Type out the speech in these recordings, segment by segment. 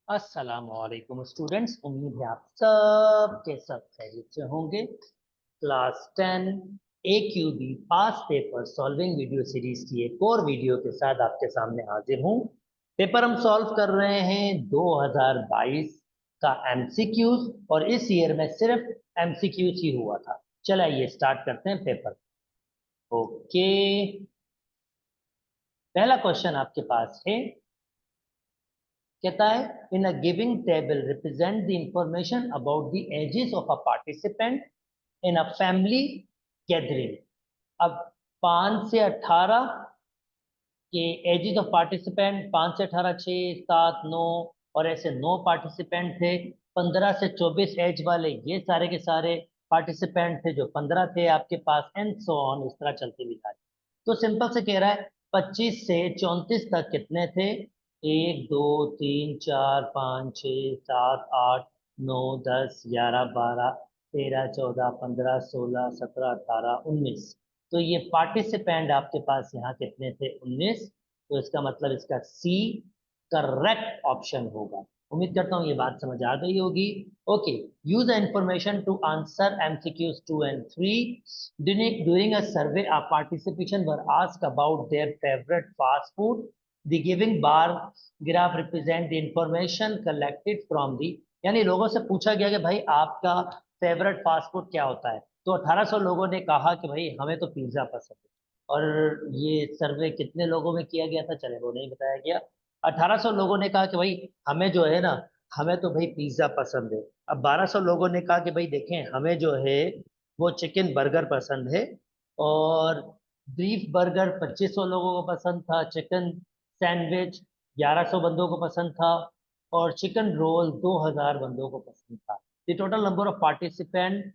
अस्सलामुअलैकुम स्टूडेंट्स, उम्मीद है आप सब के सब खैरियत से होंगे। क्लास 10 AQB पास पेपर सॉल्विंग वीडियो सीरीज की एक और वीडियो के साथ आपके सामने हाजिर हूँ। पेपर हम सॉल्व कर रहे हैं 2022 का MCQs, और इस ईयर में सिर्फ MCQs ही हुआ था। चलिए स्टार्ट करते हैं पेपर। ओके, पहला क्वेश्चन आपके पास है, कहता है in a giving table represent the information about the ages of a participant in a family gathering. अब 5 से 18 के एजेस ऑफ पार्टिसिपेंट, 5 से 18 6 7 9, और ऐसे 9 पार्टिसिपेंट थे। 15 से 24 एज वाले ये सारे के सारे पार्टिसिपेंट थे जो 15 थे आपके पास, एंड सो ऑन, इस तरह चलते भी था। तो सिंपल से कह रहा है 25 से 34 तक कितने थे? 1 2 3 4 5 6 7 8 9 10 11 12 13 14 15 16 17 18 19। तो ये पार्टिसिपेंट आपके पास यहाँ कितने थे? 19। तो इसका मतलब इसका सी करेक्ट ऑप्शन होगा। उम्मीद करता हूँ ये बात समझ आ गई होगी। Okay, use the information to answer MCQs 2 and 3. During a survey, a participation were asked about their favorite fast food. The giving bar graph represent the information collected from the, यानी लोगों से पूछा गया कि भाई आपका फेवरेट फास्ट फूड क्या होता है। तो 1800 लोगों ने कहा कि भाई हमें तो पिज्जा पसंद है। और ये सर्वे कितने लोगों में किया गया था, चले वो नहीं बताया गया। 1800 लोगों ने कहा कि भाई हमें जो है ना, हमें तो भाई पिज्जा पसंद है। अब 1200 लोगों ने कहा कि भाई देखें हमें जो है वो चिकन बर्गर पसंद है। और बीफ बर्गर 2500 लोगों को पसंद था। चिकन सैंडविच 1100 बंदों को पसंद था। और चिकन रोल 2000 बंदों को पसंद था। The total number of participant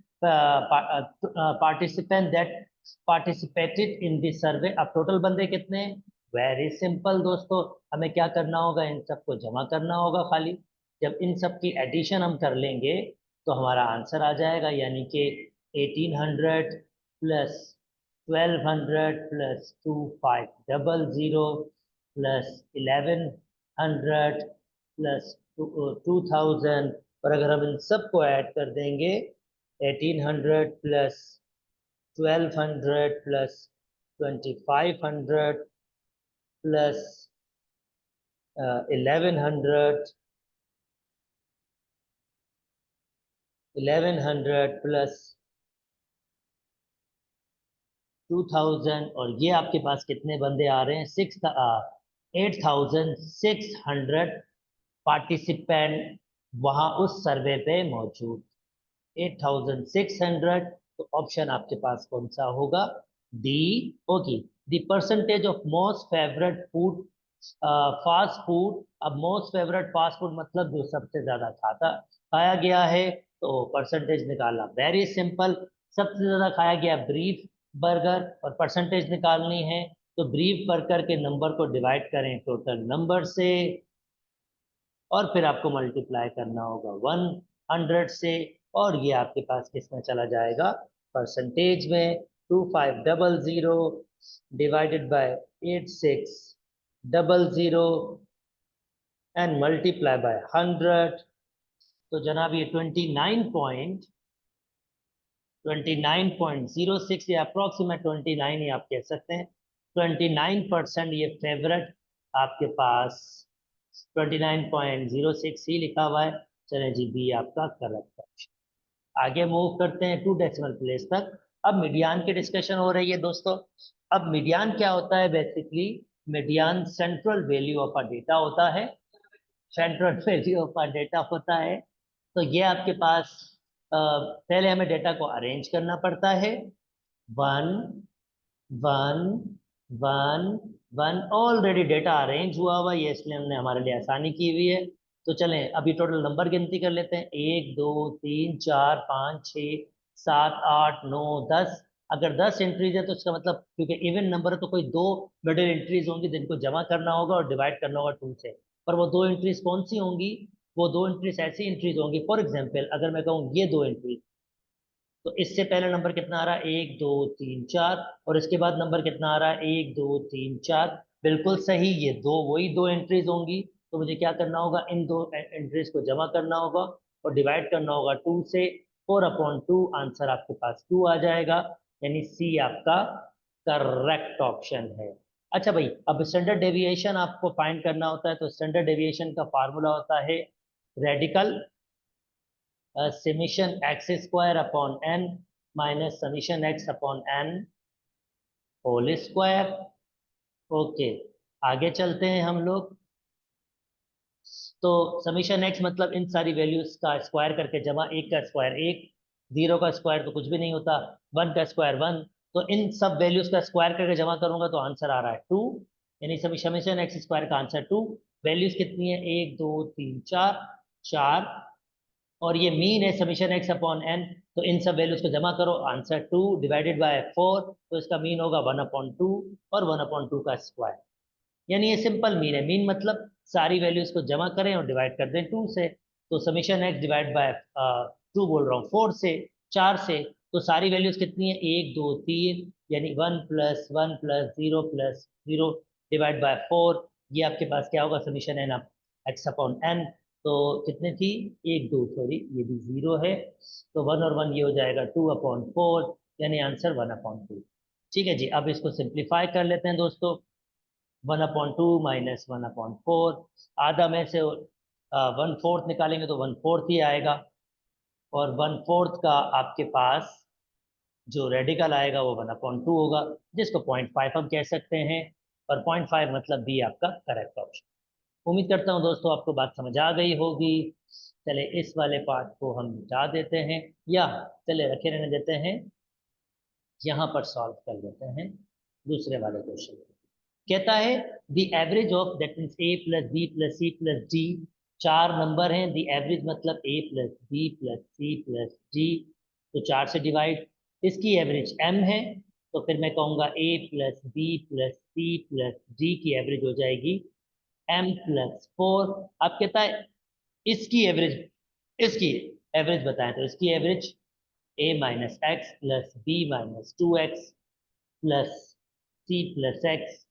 that participated in this survey. अब टोटल बंदे कितने? वेरी सिंपल दोस्तों, हमें क्या करना होगा, इन सबको जमा करना होगा खाली। जब इन सब की एडिशन हम कर लेंगे तो हमारा आंसर आ जाएगा, यानी कि 1800 प्लस 1200 प्लस 2500 प्लस 1100 प्लस 2000। और अगर हम इन सबको ऐड कर देंगे, 1800 प्लस 1200 प्लस 2500 प्लस 1100 प्लस 2000, और ये आपके पास कितने बंदे आ रहे हैं? 8600 पार्टिसिपेंट वहां उस सर्वे पे मौजूद। 8600। तो ऑप्शन आपके पास कौन सा होगा? डी होगी। The percentage of most favourite food, fast food. अब मोस्ट फेवरेट फास्ट फूड मतलब जो सबसे ज्यादा खाया गया है, तो परसेंटेज निकालना वेरी सिंपल। सबसे ज्यादा खाया गया ब्रीफ बर्गर, और परसेंटेज निकालनी है तो ब्रीफ बर्गर के नंबर को डिवाइड करें टोटल नंबर से, और फिर आपको मल्टीप्लाई करना होगा 100 से। और ये आपके पास किस में चला जाएगा? परसेंटेज में। 2500 divided by 8600 and multiply by 100। तो जनाब ये 29.06 या अप्रोक्सीमेट 29 ही आप कह सकते हैं। 29% ये फेवरेट आपके पास 29.06 ही लिखा हुआ है। चले जी, बी आपका करेक्ट ऑप्शन। आगे मूव करते हैं 2 डेसिमल प्लेस तक। अब मीडियन की डिस्कशन हो रही है दोस्तों। अब मीडियन क्या होता है? Basically median central value of a data होता है। Central value of a data होता है। तो ये आपके पास पहले हमें डेटा को अरेंज करना पड़ता है। One one one one, already data arrange हुआ हुआ है, ये इसलिए हमने हमारे लिए आसानी की हुई है। तो चलें अभी टोटल नंबर गिनती कर लेते हैं। 1 2 3 4 5 6 7 8 9 10। अगर 10 एंट्रीज है तो इसका मतलब, क्योंकि इवन नंबर है तो कोई दो मिडिल एंट्रीज होंगी जिनको जमा करना होगा और डिवाइड करना होगा 2 से। पर वो दो एंट्रीज कौन सी होंगी? वो दो एंट्रीज ऐसी एंट्रीज होंगी, फॉर एग्जाम्पल अगर मैं कहूँ ये दो एंट्रीज, तो इससे पहले नंबर कितना आ रहा है? 1 2 3 4। और इसके बाद नंबर कितना आ रहा है? 1 2 3 4। बिल्कुल सही, ये दो वही दो एंट्रीज होंगी। तो मुझे क्या करना होगा, इन दो एंट्रीज को जमा करना होगा और डिवाइड करना होगा 2 से। 4/2 आंसर आपके पास 2 आ जाएगा, यानी सी आपका करेक्ट ऑप्शन है। अच्छा भाई, अब स्टैंडर्ड डेविएशन आपको फाइंड करना होता है, तो स्टैंडर्ड डेविएशन का फार्मूला होता है radical summation X square upon N minus summation X upon N whole square. Okay, आगे चलते हैं हम लोग। तो समीशन एक्स मतलब इन सारी वैल्यूज का स्क्वायर करके जमा, एक का स्क्वायर एक, जीरो का स्क्वायर तो कुछ भी नहीं होता, वन का स्क्वायर वन, तो इन सब वैल्यूज का स्क्वायर करके जमा करूंगा तो आंसर आ रहा है 2, यानी समीशन एक्स स्क्वायर का आंसर 2। वैल्यूज कितनी है, 1 2 3 4, 4, और ये मीन है समीशन एक्स अपॉन एन, तो इन सब वैल्यूज को जमा करो, आंसर 2 डिवाइडेड बाय 4, तो इसका मीन होगा 1/2 और 1/2 का स्क्वायर, यानी ये सिंपल मीन है। मीन मतलब सारी वैल्यूज को जमा करें और डिवाइड कर दें 2 से, तो समीशन एक्स डिवाइड बाय 2 बोल रहा हूँ 4 से, 4 से, तो सारी वैल्यूज कितनी है, 1 2 3, यानी 1 + 1 + 0 + 0 डिवाइड बाय 4, ये आपके पास क्या होगा, summation N X upon N. तो कितने थी, 1 2, सॉरी ये भी 0 है, तो 1 और 1 ये हो जाएगा 2/4, यानी आंसर 1/2। ठीक है जी, अब इसको सिंप्लीफाई कर लेते हैं दोस्तों। 1/2 माइनस 1/4, आधा में से 1/4 निकालेंगे तो 1/4 ही आएगा, और 1/4 का आपके पास जो रेडिकल आएगा वो 1/2 होगा, जिसको 0.5 हम कह सकते हैं, और 0.5 मतलब बी आपका करेक्ट ऑप्शन। उम्मीद करता हूँ दोस्तों आपको बात समझ आ गई होगी। चले इस वाले पार्ट को हम मिटा देते हैं, या चले रखे रहने देते हैं, यहाँ पर सॉल्व कर लेते हैं दूसरे वाले क्वेश्चन। कहता है the average of, that means A plus B plus C plus D, चार नंबर हैं, द एवरेज मतलब A plus B plus C plus D, तो 4 से डिवाइड, इसकी एवरेज m है, तो फिर मैं कहूँगा a plus B plus C plus D की एवरेज हो जाएगी m+4। अब कहता है इसकी एवरेज, इसकी एवरेज बताएं, तो इसकी average a minus X plus B minus 2x plus C plus X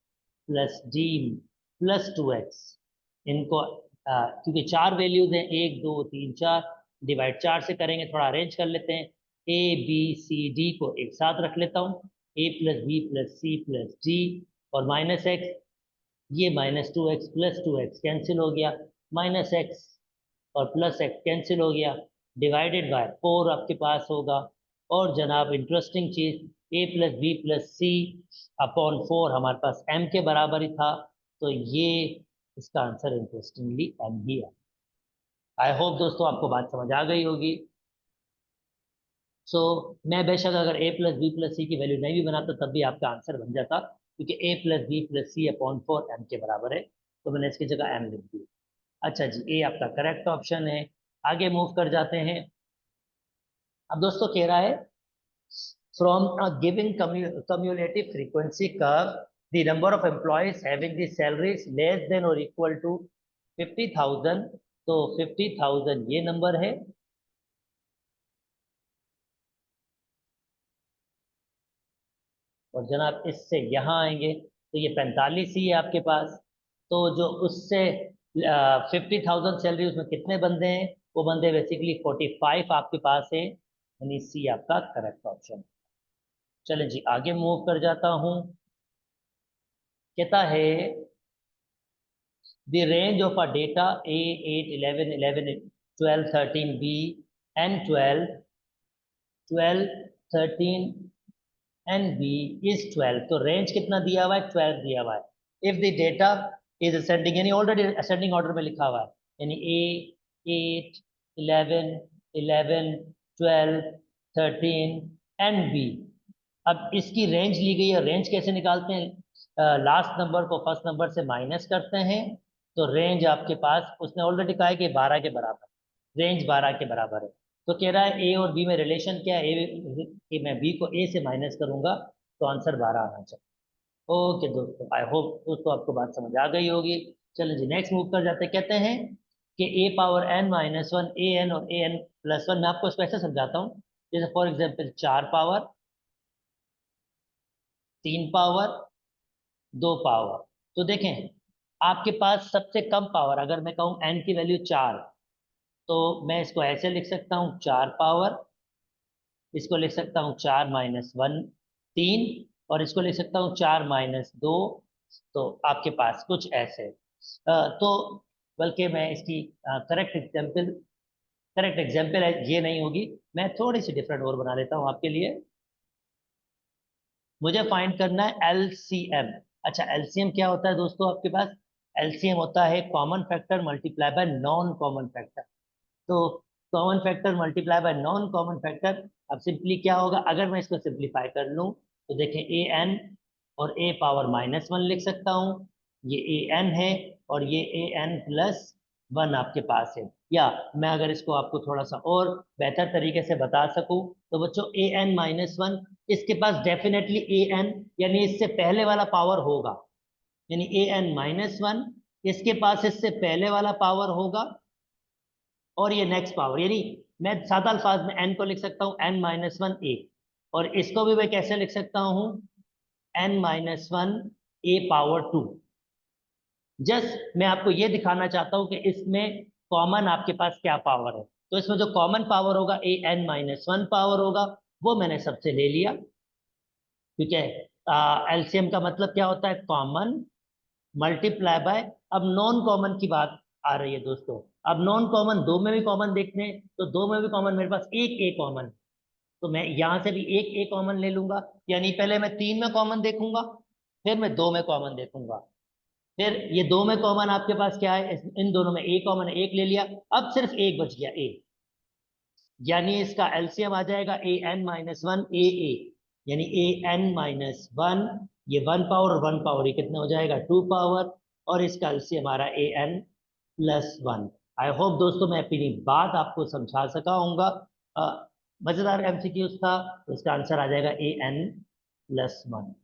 plus D plus 2x, इनको क्योंकि चार वैल्यूज हैं, 1 2 3 4, डिवाइड 4 से करेंगे, थोड़ा अरेंज कर लेते हैं, ए बी सी डी को एक साथ रख लेता हूँ, a plus B plus C plus D, और माइनस एक्स, ये -2x+2x कैंसिल हो गया, माइनस एक्स और प्लस एक्स कैंसिल हो गया, डिवाइडेड बाय 4 आपके पास होगा, और जनाब इंटरेस्टिंग चीज, a plus B plus C upon 4 हमारे पास m के बराबर ही था, तो ये इसका आंसर इंटरेस्टिंगली m ही है। आई होप दोस्तों आपको बात समझ आ गई होगी। सो मैं बेशक अगर a प्लस बी प्लस सी की वैल्यू नहीं भी बनाता तब भी आपका आंसर बन जाता, क्योंकि a plus B plus C upon 4 m के बराबर है, तो मैंने इसकी जगह m लिख दी। अच्छा जी, ए आपका करेक्ट ऑप्शन है। आगे मूव कर जाते हैं। अब दोस्तों कह रहा है from a giving cumulative frequency curve, the number of employees having the salaries less than or equal to 50,000, तो 50,000 ये नंबर है, और जनाब इससे यहाँ आएंगे तो ये 45 ही है आपके पास, तो जो उससे 50,000 सैलरी, उसमें कितने बंदे हैं, वो बंदे बेसिकली 45 आपके पास है, यानी सी आपका करेक्ट ऑप्शन। चलें जी, आगे मूव कर जाता हूँ। कहता है the range of a data A 8 11 11 12 13 B and 12 12 13 and B is 12, तो रेंज कितना दिया हुआ है, 12 दिया हुआ है। If the data is ascending, यानी ऑलरेडी असेंडिंग ऑर्डर में लिखा हुआ है, यानी A 8 11 11 12 13 एंड B। अब इसकी रेंज ली गई है, रेंज कैसे निकालते हैं, लास्ट नंबर को फर्स्ट नंबर से माइनस करते हैं, तो रेंज आपके पास उसने ऑलरेडी कहा है कि 12 के बराबर, रेंज 12 के बराबर है, तो कह रहा है ए और बी में रिलेशन क्या है, मैं बी को ए से माइनस करूंगा तो आंसर 12 आना चाहिए। ओके दोस्तों, आई होप दोस्तों आपको बात समझ आ गई होगी। चलो जी, नेक्स्ट मूव कर जाते हैं। कहते हैं कि ए power n minus one A N और ए एन प्लस वन, मैं आपको इसको ऐसे समझाता हूँ, जैसे for example 4 power 3 power 2 power, तो देखें आपके पास सबसे कम पावर, अगर मैं कहूँ n की वैल्यू 4, तो मैं इसको ऐसे लिख सकता हूँ 4 पावर, इसको लिख सकता हूँ 4 माइनस 1 3, और इसको लिख सकता हूँ 4 माइनस 2। तो आपके पास कुछ ऐसे तो बल्कि मैं इसकी करेक्ट एग्जाम्पल ये नहीं होगी, मैं थोड़ी सी डिफरेंट और बना लेता हूँ आपके लिए। मुझे फाइंड करना है एलसीएम। अच्छा, एलसीएम क्या होता है दोस्तों? आपके पास एलसीएम होता है common factor multiply by non common factor. तो common factor multiply by non common factor, अब सिंपली क्या होगा अगर मैं इसको सिंप्लीफाई कर लूं, तो देखें ए एन और ए पावर -1 लिख सकता हूं, ये ए एन है, और ये ए एन प्लस 1 आपके पास है। या मैं अगर इसको आपको थोड़ा सा और बेहतर तरीके से बता सकूं, तो बच्चों ए एन -1 इसके पास डेफिनेटली ए एन यानी इससे पहले वाला पावर होगा, यानी ए एन -1 इसके पास इससे पहले वाला पावर होगा, और ये नेक्स्ट पावर, यानी मैं सादा अल्फाज में n को लिख सकता हूँ n-1 a, और इसको भी मैं कैसे लिख सकता हूँ n-1 a पावर 2। जस्ट मैं आपको ये दिखाना चाहता हूँ कि इसमें कॉमन आपके पास क्या पावर है। तो इसमें जो कॉमन पावर होगा a n-1 पावर होगा, वो मैंने सबसे ले लिया, ठीक है। एलसीएम का मतलब क्या होता है? कॉमन मल्टीप्लाई बाय, अब नॉन कॉमन की बात आ रही है दोस्तों। अब नॉन कॉमन, दो में भी कॉमन देखते हैं, तो दो में भी कॉमन मेरे पास एक ए कॉमन, तो मैं यहां से भी एक ए कॉमन ले लूंगा, यानी पहले मैं 3 में कॉमन देखूंगा, फिर मैं 2 में कॉमन देखूंगा, फिर ये 2 में कॉमन आपके पास क्या है, इन दोनों में ए कॉमन है, एक ले लिया, अब सिर्फ एक बच गया ए, यानी इसका एलसीएम आ जाएगा ए एन -1 ए ए, यानी ए एन -1, ये 1 पावर और 1 पावर ये कितना हो जाएगा 2 पावर, और इसका एलसीएम आ रहा है ए एन +1। आई होप दोस्तों मैं अपनी बात आपको समझा सका हूँगा। मजेदार एमसीक्यूज था, तो इसका आंसर आ जाएगा A N +1।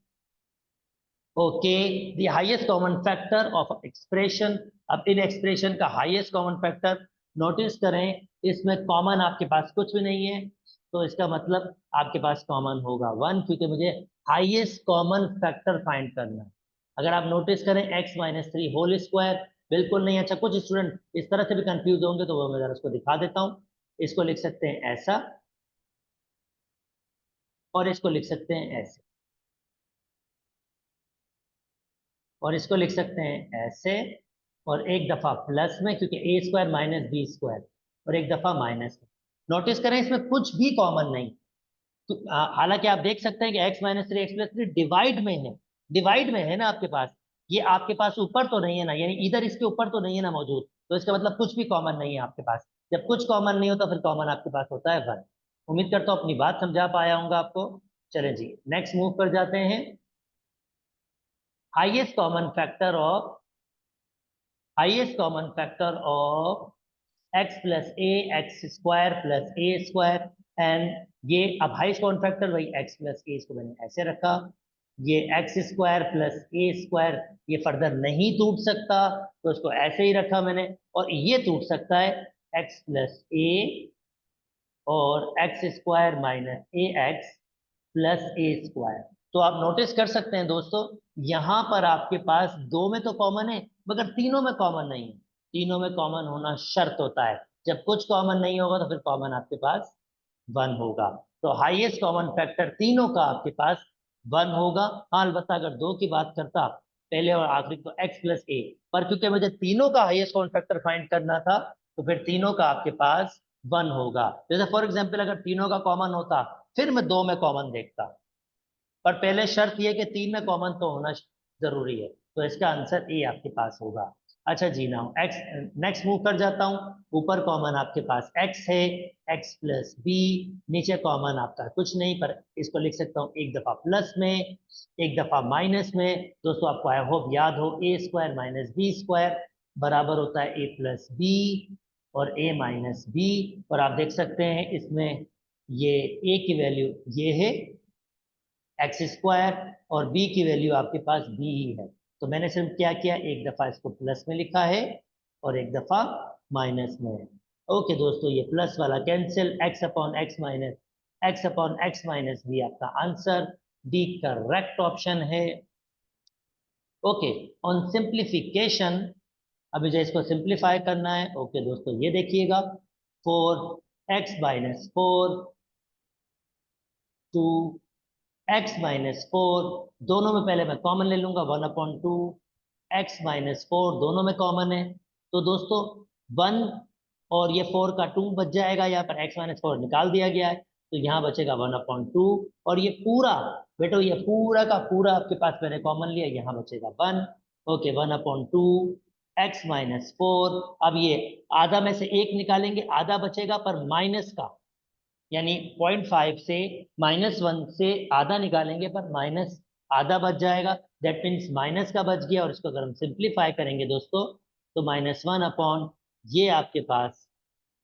Okay, the highest common factor of expression. अब इन एक्सप्रेशन का हाईएस्ट कॉमन फैक्टर नोटिस करें, इसमें कॉमन आपके पास कुछ भी नहीं है, तो इसका मतलब आपके पास कॉमन होगा 1, क्योंकि मुझे हाईएस्ट कॉमन फैक्टर फाइंड करना है। अगर आप नोटिस करें x-3 होल स्क्वायर, बिल्कुल नहीं। अच्छा, कुछ स्टूडेंट इस तरह से भी कंफ्यूज होंगे, तो वो मैं जरा उसको दिखा देता हूँ। इसको लिख सकते हैं ऐसा, और इसको लिख सकते हैं ऐसे, और इसको लिख सकते हैं ऐसे, और एक दफा प्लस में, क्योंकि ए स्क्वायर माइनस बी स्क्वायर, और एक दफा माइनस में। नोटिस करें इसमें कुछ भी कॉमन नहीं, तो हालांकि आप देख सकते हैं कि x-3 x+3 डिवाइड में है, डिवाइड में है ना आपके पास, ये आपके पास ऊपर तो नहीं है ना, यानी इधर इसके ऊपर तो नहीं है ना मौजूद, तो इसका मतलब कुछ भी कॉमन नहीं है आपके पास। जब कुछ कॉमन नहीं होता, फिर कॉमन आपके पास होता है 1। उम्मीद करता हूँ अपनी बात समझा पाया हूँ आपको। चलें जी, नेक्स्ट मूव कर जाते हैं। Highest common factor of x plus A x square plus A square, and ये अब हाईएस्ट कॉमन फैक्टर वही x प्लस ए, इसको मैंने ऐसे रखा, ये एक्स स्क्वायर प्लस ए स्क्वायर ये फर्दर नहीं टूट सकता, तो इसको ऐसे ही रखा मैंने, और ये टूट सकता है x प्लस ए और एक्स स्क्वायर माइनस ए एक्स प्लस ए स्क्वायर। तो आप नोटिस कर सकते हैं दोस्तों, यहां पर आपके पास दो में तो कॉमन है, मगर तीनों में कॉमन नहीं है। तीनों में कॉमन होना शर्त होता है, जब कुछ कॉमन नहीं होगा तो फिर कॉमन आपके पास 1 होगा। तो हाईएस्ट कॉमन फैक्टर तीनों का आपके पास 1 होगा। हाँ, अलबत्ता अगर दो की बात करता पहले और आखिरी, तो x प्लस ए, पर क्योंकि मुझे तीनों का हाईएस्ट कॉमन फैक्टर फाइंड करना था, तो फिर तीनों का आपके पास 1 होगा। जैसे फॉर एग्जाम्पल अगर तीनों का कॉमन होता, फिर मैं दो में कॉमन देखता, पर पहले शर्त यह कि तीन में कॉमन तो होना जरूरी है, तो इसका आंसर ए आपके पास होगा। अच्छा जी, नाउ एक्स, नेक्स्ट मूव कर जाता हूं। ऊपर कॉमन आपके पास x है, x प्लस बी, नीचे कॉमन आपका कुछ नहीं, पर इसको लिख सकता हूं एक दफा प्लस में, एक दफा माइनस में। दोस्तों आपको आई होप याद हो, ए स्क्वायर माइनस बी स्क्वायर बराबर होता है ए प्लस बी और ए माइनस बी, और आप देख सकते हैं इसमें ये ए की वैल्यू ये है एक्स स्क्वायर, और बी की वैल्यू आपके पास बी ही है। तो मैंने सिर्फ क्या किया, एक दफा इसको प्लस में लिखा है और एक दफा माइनस में। ओके दोस्तों, ये प्लस वाला cancel, X upon X minus B आपका आंसर डी करेक्ट ऑप्शन है। ओके, ऑन सिंप्लीफिकेशन, अभी जो इसको सिंप्लीफाई करना है, ओके दोस्तों ये देखिएगा, 4x-4 टू x-4, दोनों में पहले मैं कॉमन ले लूंगा, 1/2, x-4 दोनों में कॉमन है, तो दोस्तों 1 और ये 4 का 2 बच जाएगा, यहाँ पर x-4 निकाल दिया गया है, तो यहाँ बचेगा 1/2, और ये पूरा बेटो, ये पूरा का पूरा आपके पास मैंने कॉमन लिया, यहाँ बचेगा 1। ओके, 1/2 x-4, अब ये आधा में से एक निकालेंगे, आधा बचेगा, पर माइनस का, यानी 0.5 से -1 से आधा निकालेंगे, पर माइनस आधा बच जाएगा, दैट मीन्स माइनस का बच गया, और इसको अगर हम सिंप्लीफाई करेंगे दोस्तों, तो -1 अपॉन ये आपके पास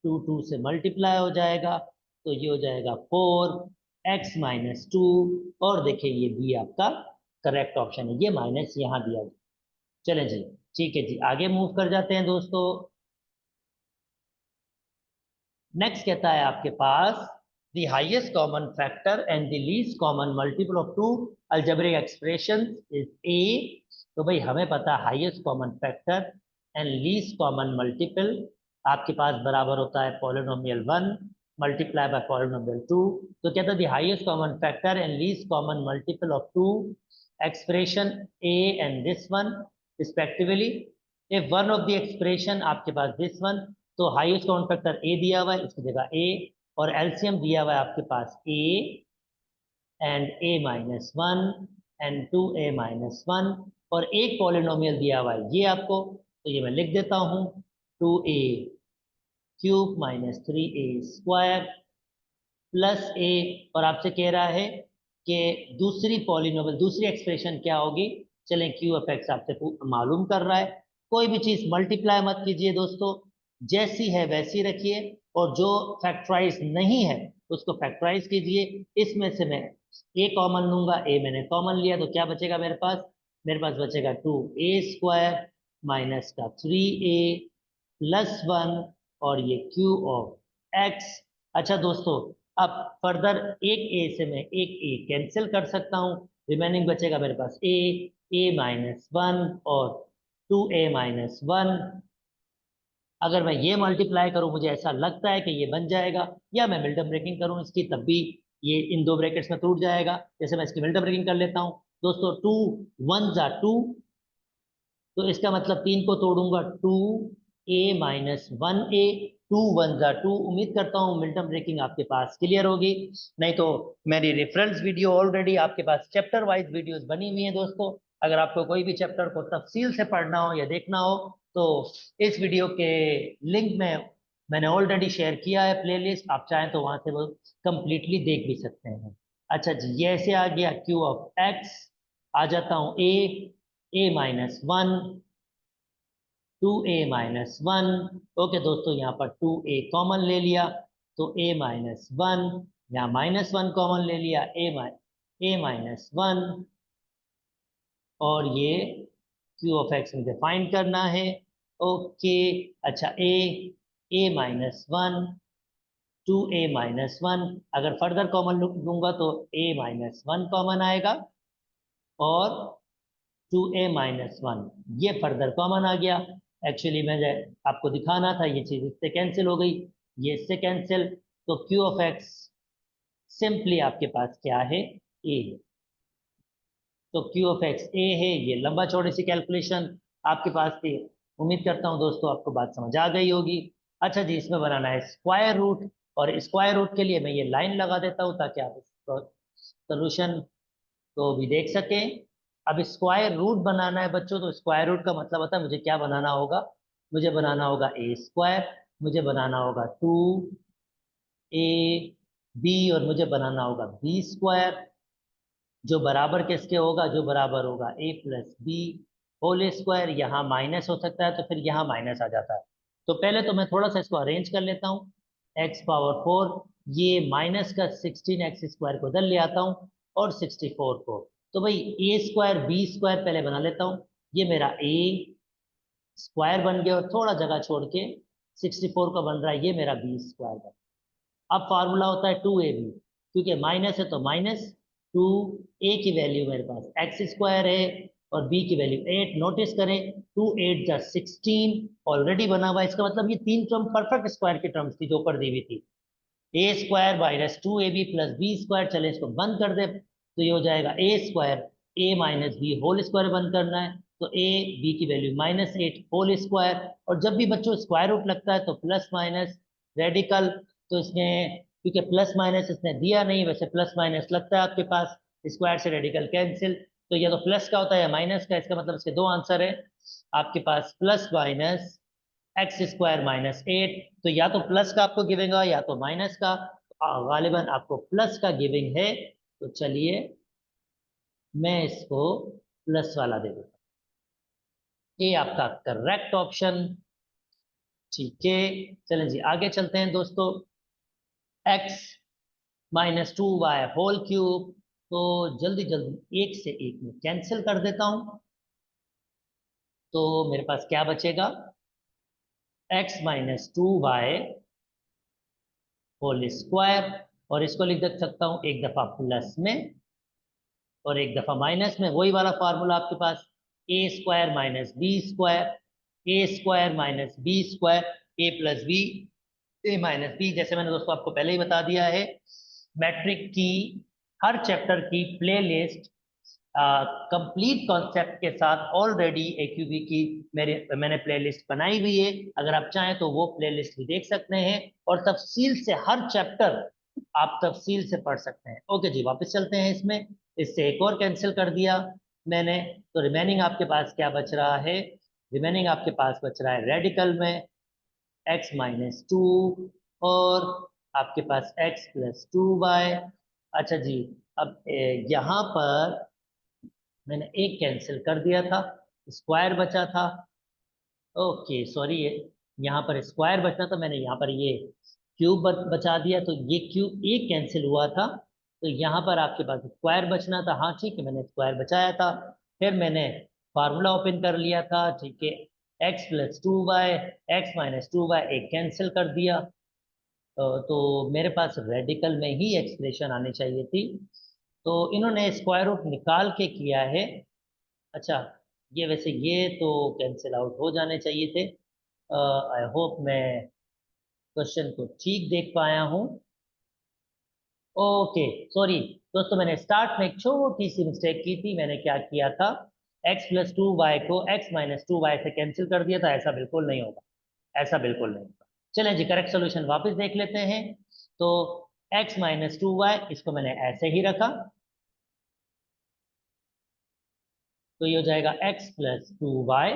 2 से मल्टीप्लाई हो जाएगा, तो ये हो जाएगा 4x-2, और देखिए ये बी आपका करेक्ट ऑप्शन है, ये माइनस यहाँ दिया गया। चलें जी, ठीक है जी, आगे मूव कर जाते हैं दोस्तों। नेक्स्ट कहता है आपके पास the highest common factor and the least common multiple of two algebraic expressions is a। तो भाई हमें पता है highest common factor and least common multiple आपके पास बराबर होता है polynomial 1 multiply by polynomial 2। तो कहता है the highest common factor and least common multiple of two expression a and this one respectively, if one of the expression आपके पास this one, तो highest common factor ए दिया हुआ है, इसकी जगह ए, और एलसीएम दिया हुआ है आपके पास A and a-1 and 2a-1, और एक पॉलिनोमियल दिया हुआ है ये आपको, तो ये मैं लिख देता हूं 2a³ - 3a² प्लस ए, और आपसे कह रहा है कि दूसरी पॉलिनोमियल, दूसरी एक्सप्रेशन क्या होगी। चलें, क्यू एफ एक्स आपसे मालूम कर रहा है, कोई भी चीज मल्टीप्लाई मत कीजिए दोस्तों, जैसी है वैसी रखिए, और जो फैक्टराइज नहीं है उसको फैक्टराइज कीजिए। इसमें से मैं ए कॉमन लूंगा, ए मैंने कॉमन लिया, तो क्या बचेगा मेरे पास, मेरे पास बचेगा 2a² माइनस का 3a प्लस 1, और ये क्यू ऑफ एक्स। अच्छा दोस्तों, अब फर्दर एक ए से मैं एक ए कैंसिल कर सकता हूँ, रिमेनिंग बचेगा मेरे पास a-1 और 2a-1। अगर मैं ये मल्टीप्लाई करूं, मुझे ऐसा लगता है कि ये बन जाएगा, या मैं मिल्टन ब्रेकिंग करूं इसकी, तब भी ये इन दो ब्रैकेट्स में टूट जाएगा। जैसे मैं इसकी मिल्टन ब्रेकिंग कर लेता हूं दोस्तों, 2 1 जा 2, तो इसका मतलब 3 को तोड़ूंगा 2a-1a, 2 1 जा 2। उम्मीद करता हूँ मिल्टन ब्रेकिंग आपके पास क्लियर होगी, नहीं तो मेरी रेफरेंस वीडियो ऑलरेडी आपके पास चैप्टर वाइज वीडियोस बनी हुई हैं दोस्तों। अगर आपको कोई भी चैप्टर को तफसील से पढ़ना हो या देखना हो, तो इस वीडियो के लिंक में मैंने ऑलरेडी शेयर किया है प्लेलिस्ट, आप चाहें तो वहां से वो कंप्लीटली देख भी सकते हैं। अच्छा जी, ये ऐसे आ गया क्यू ऑफ एक्स, आ जाता हूँ a-1 2a-1। ओके दोस्तों, यहाँ पर 2a कॉमन ले लिया, तो a-1, यहाँ -1 कॉमन ले लिया, a-1, और ये q ऑफ x मुझे फाइंड करना है। ओके, अच्छा a-1 2a-1, अगर फर्दर कॉमन लूंगा तो a-1 कॉमन आएगा, और 2a-1 ये फर्दर कॉमन आ गया। एक्चुअली मैंने आपको दिखाना था, ये चीज इससे कैंसिल हो गई, ये इससे कैंसिल, तो q ऑफ x सिंपली आपके पास क्या है, a। तो q ऑफ x a है, ये लंबा चौड़ी सी कैलकुलेशन आपके पास थी। उम्मीद करता हूं दोस्तों आपको बात समझ आ गई होगी। अच्छा जी, इसमें बनाना है स्क्वायर रूट, और स्क्वायर रूट के लिए मैं ये लाइन लगा देता हूं ताकि आप सोल्यूशन को भी देख सकें। अब स्क्वायर रूट बनाना है बच्चों, तो स्क्वायर रूट का मतलब होता है मुझे क्या बनाना होगा, मुझे बनाना होगा a², मुझे बनाना होगा 2ab, और मुझे बनाना होगा b², जो बराबर किसके होगा, जो बराबर होगा a + b होल स्क्वायर। यहाँ माइनस हो सकता है, तो फिर यहाँ माइनस आ जाता है, तो पहले तो मैं थोड़ा सा इसको अरेंज कर लेता हूँ। x⁴, ये माइनस का 16x² को इधर ले आता हूँ, और 64 को, तो भाई a² b² पहले बना लेता हूँ, ये मेरा a² बन गया, और थोड़ा जगह छोड़ के 64 का बन रहा है, ये मेरा b² बन। अब फार्मूला होता है 2ab, क्योंकि माइनस है तो माइनस 2a की वैल्यू मेरे पास x² है, और b की वैल्यू 8। नोटिस करें 2 8 जा 16 ऑलरेडी बना हुआ है, इसका मतलब ये तीन टर्म परफेक्ट स्क्वायर की टर्म्स थी जो ऊपर दी हुई थी। A square minus 2ab plus B square, चले इसको बंद कर दे तो ये हो जाएगा A square A minus B whole square बंद करना है तो ए बी की वैल्यू -8 होल स्क्वायर। और जब भी बच्चों स्क्वायर रूट लगता है तो प्लस माइनस रेडिकल, तो इसने क्योंकि प्लस माइनस इसने दिया नहीं, वैसे प्लस माइनस लगता है आपके पास, स्क्वायर से रेडिकल कैंसिल, तो या तो प्लस का होता है या माइनस का, इसका मतलब इसके दो आंसर है आपके पास, प्लस माइनस एक्स स्क्वायर -8। तो या तो प्लस का आपको गिविंग है या तो माइनस का, गालिबन आपको प्लस का गिविंग है, तो चलिए मैं इसको प्लस वाला दे देता हूं, ये आपका करेक्ट ऑप्शन। ठीक है, चलें जी आगे चलते हैं दोस्तों। x -2y होल क्यूब, तो जल्दी जल्दी एक से एक में कैंसिल कर देता हूं, तो मेरे पास क्या बचेगा, x -2y होल स्क्वायर, और इसको लिख दे सकता हूं एक दफा प्लस में और एक दफा माइनस में, वही वाला फार्मूला आपके पास, ए स्क्वायर माइनस बी स्क्वायर, ए स्क्वायर माइनस बी स्क्वायर, ए प्लस बी ए माइनस बी। जैसे मैंने दोस्तों आपको पहले ही बता दिया है, मैट्रिक की हर चैप्टर की प्ले लिस्ट कंप्लीट कॉन्सेप्ट के साथ ऑलरेडी AQB की मैंने प्लेलिस्ट बनाई हुई है, अगर आप चाहें तो वो प्लेलिस्ट भी देख सकते हैं और तफसील से हर चैप्टर आप तफसील से पढ़ सकते हैं। ओके जी, वापस चलते हैं इसमें, इससे एक और कैंसिल कर दिया मैंने, तो रिमेनिंग आपके पास क्या बच रहा है, रिमेनिंग आपके पास बच रहा है रेडिकल में x-2 और आपके पास x+2y। अच्छा जी, अब यहाँ पर मैंने एक कैंसिल कर दिया था, स्क्वायर बचा था, ओके सॉरी, ये यहाँ पर स्क्वायर बचना था, मैंने यहाँ पर ये क्यूब बचा दिया, तो ये क्यूब एक कैंसिल हुआ था, तो यहाँ पर आपके पास स्क्वायर बचना था, हाँ ठीक है मैंने स्क्वायर बचाया था। फिर मैंने फार्मूला ओपन कर लिया था, ठीक है, x+2y x-2y एक कैंसिल कर दिया, तो मेरे पास रेडिकल में ही एक्सप्रेशन आनी चाहिए थी, तो इन्होंने स्क्वायर रूट निकाल के किया है। अच्छा, ये वैसे ये तो कैंसिल आउट हो जाने चाहिए थे, आई होप मैं क्वेश्चन को ठीक देख पाया हूँ। ओके सॉरी दोस्तों, मैंने स्टार्ट में एक छोटी सी मिस्टेक की थी, मैंने क्या किया था, x+2y को x-2y से कैंसिल कर दिया था, ऐसा बिल्कुल नहीं होगा, ऐसा बिल्कुल नहीं होगा। चलें जी करेक्ट सोल्यूशन वापस देख लेते हैं, तो x-2y इसको मैंने ऐसे ही रखा, तो ये हो जाएगा x+2y,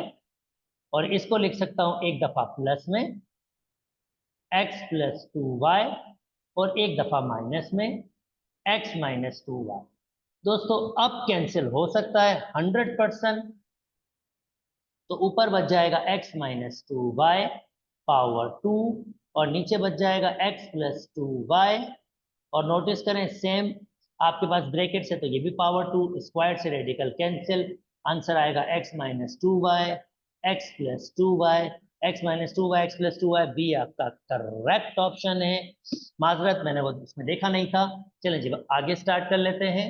और इसको लिख सकता हूं एक दफा प्लस में x+2y और एक दफा माइनस में x-2y। दोस्तों अब कैंसिल हो सकता है 100%, तो ऊपर बच जाएगा x-2y पावर 2 और नीचे बच जाएगा x+2y, और नोटिस करें सेम आपके पास ब्रैकेट से, तो ये भी पावर 2, स्क्वायर से रेडिकल कैंसिल, आंसर आएगा x-2y x+2y x-2y x+2y, B आपका करेक्ट ऑप्शन है। माजरत मैंने वो इसमें देखा नहीं था। चलें जी आगे स्टार्ट कर लेते हैं।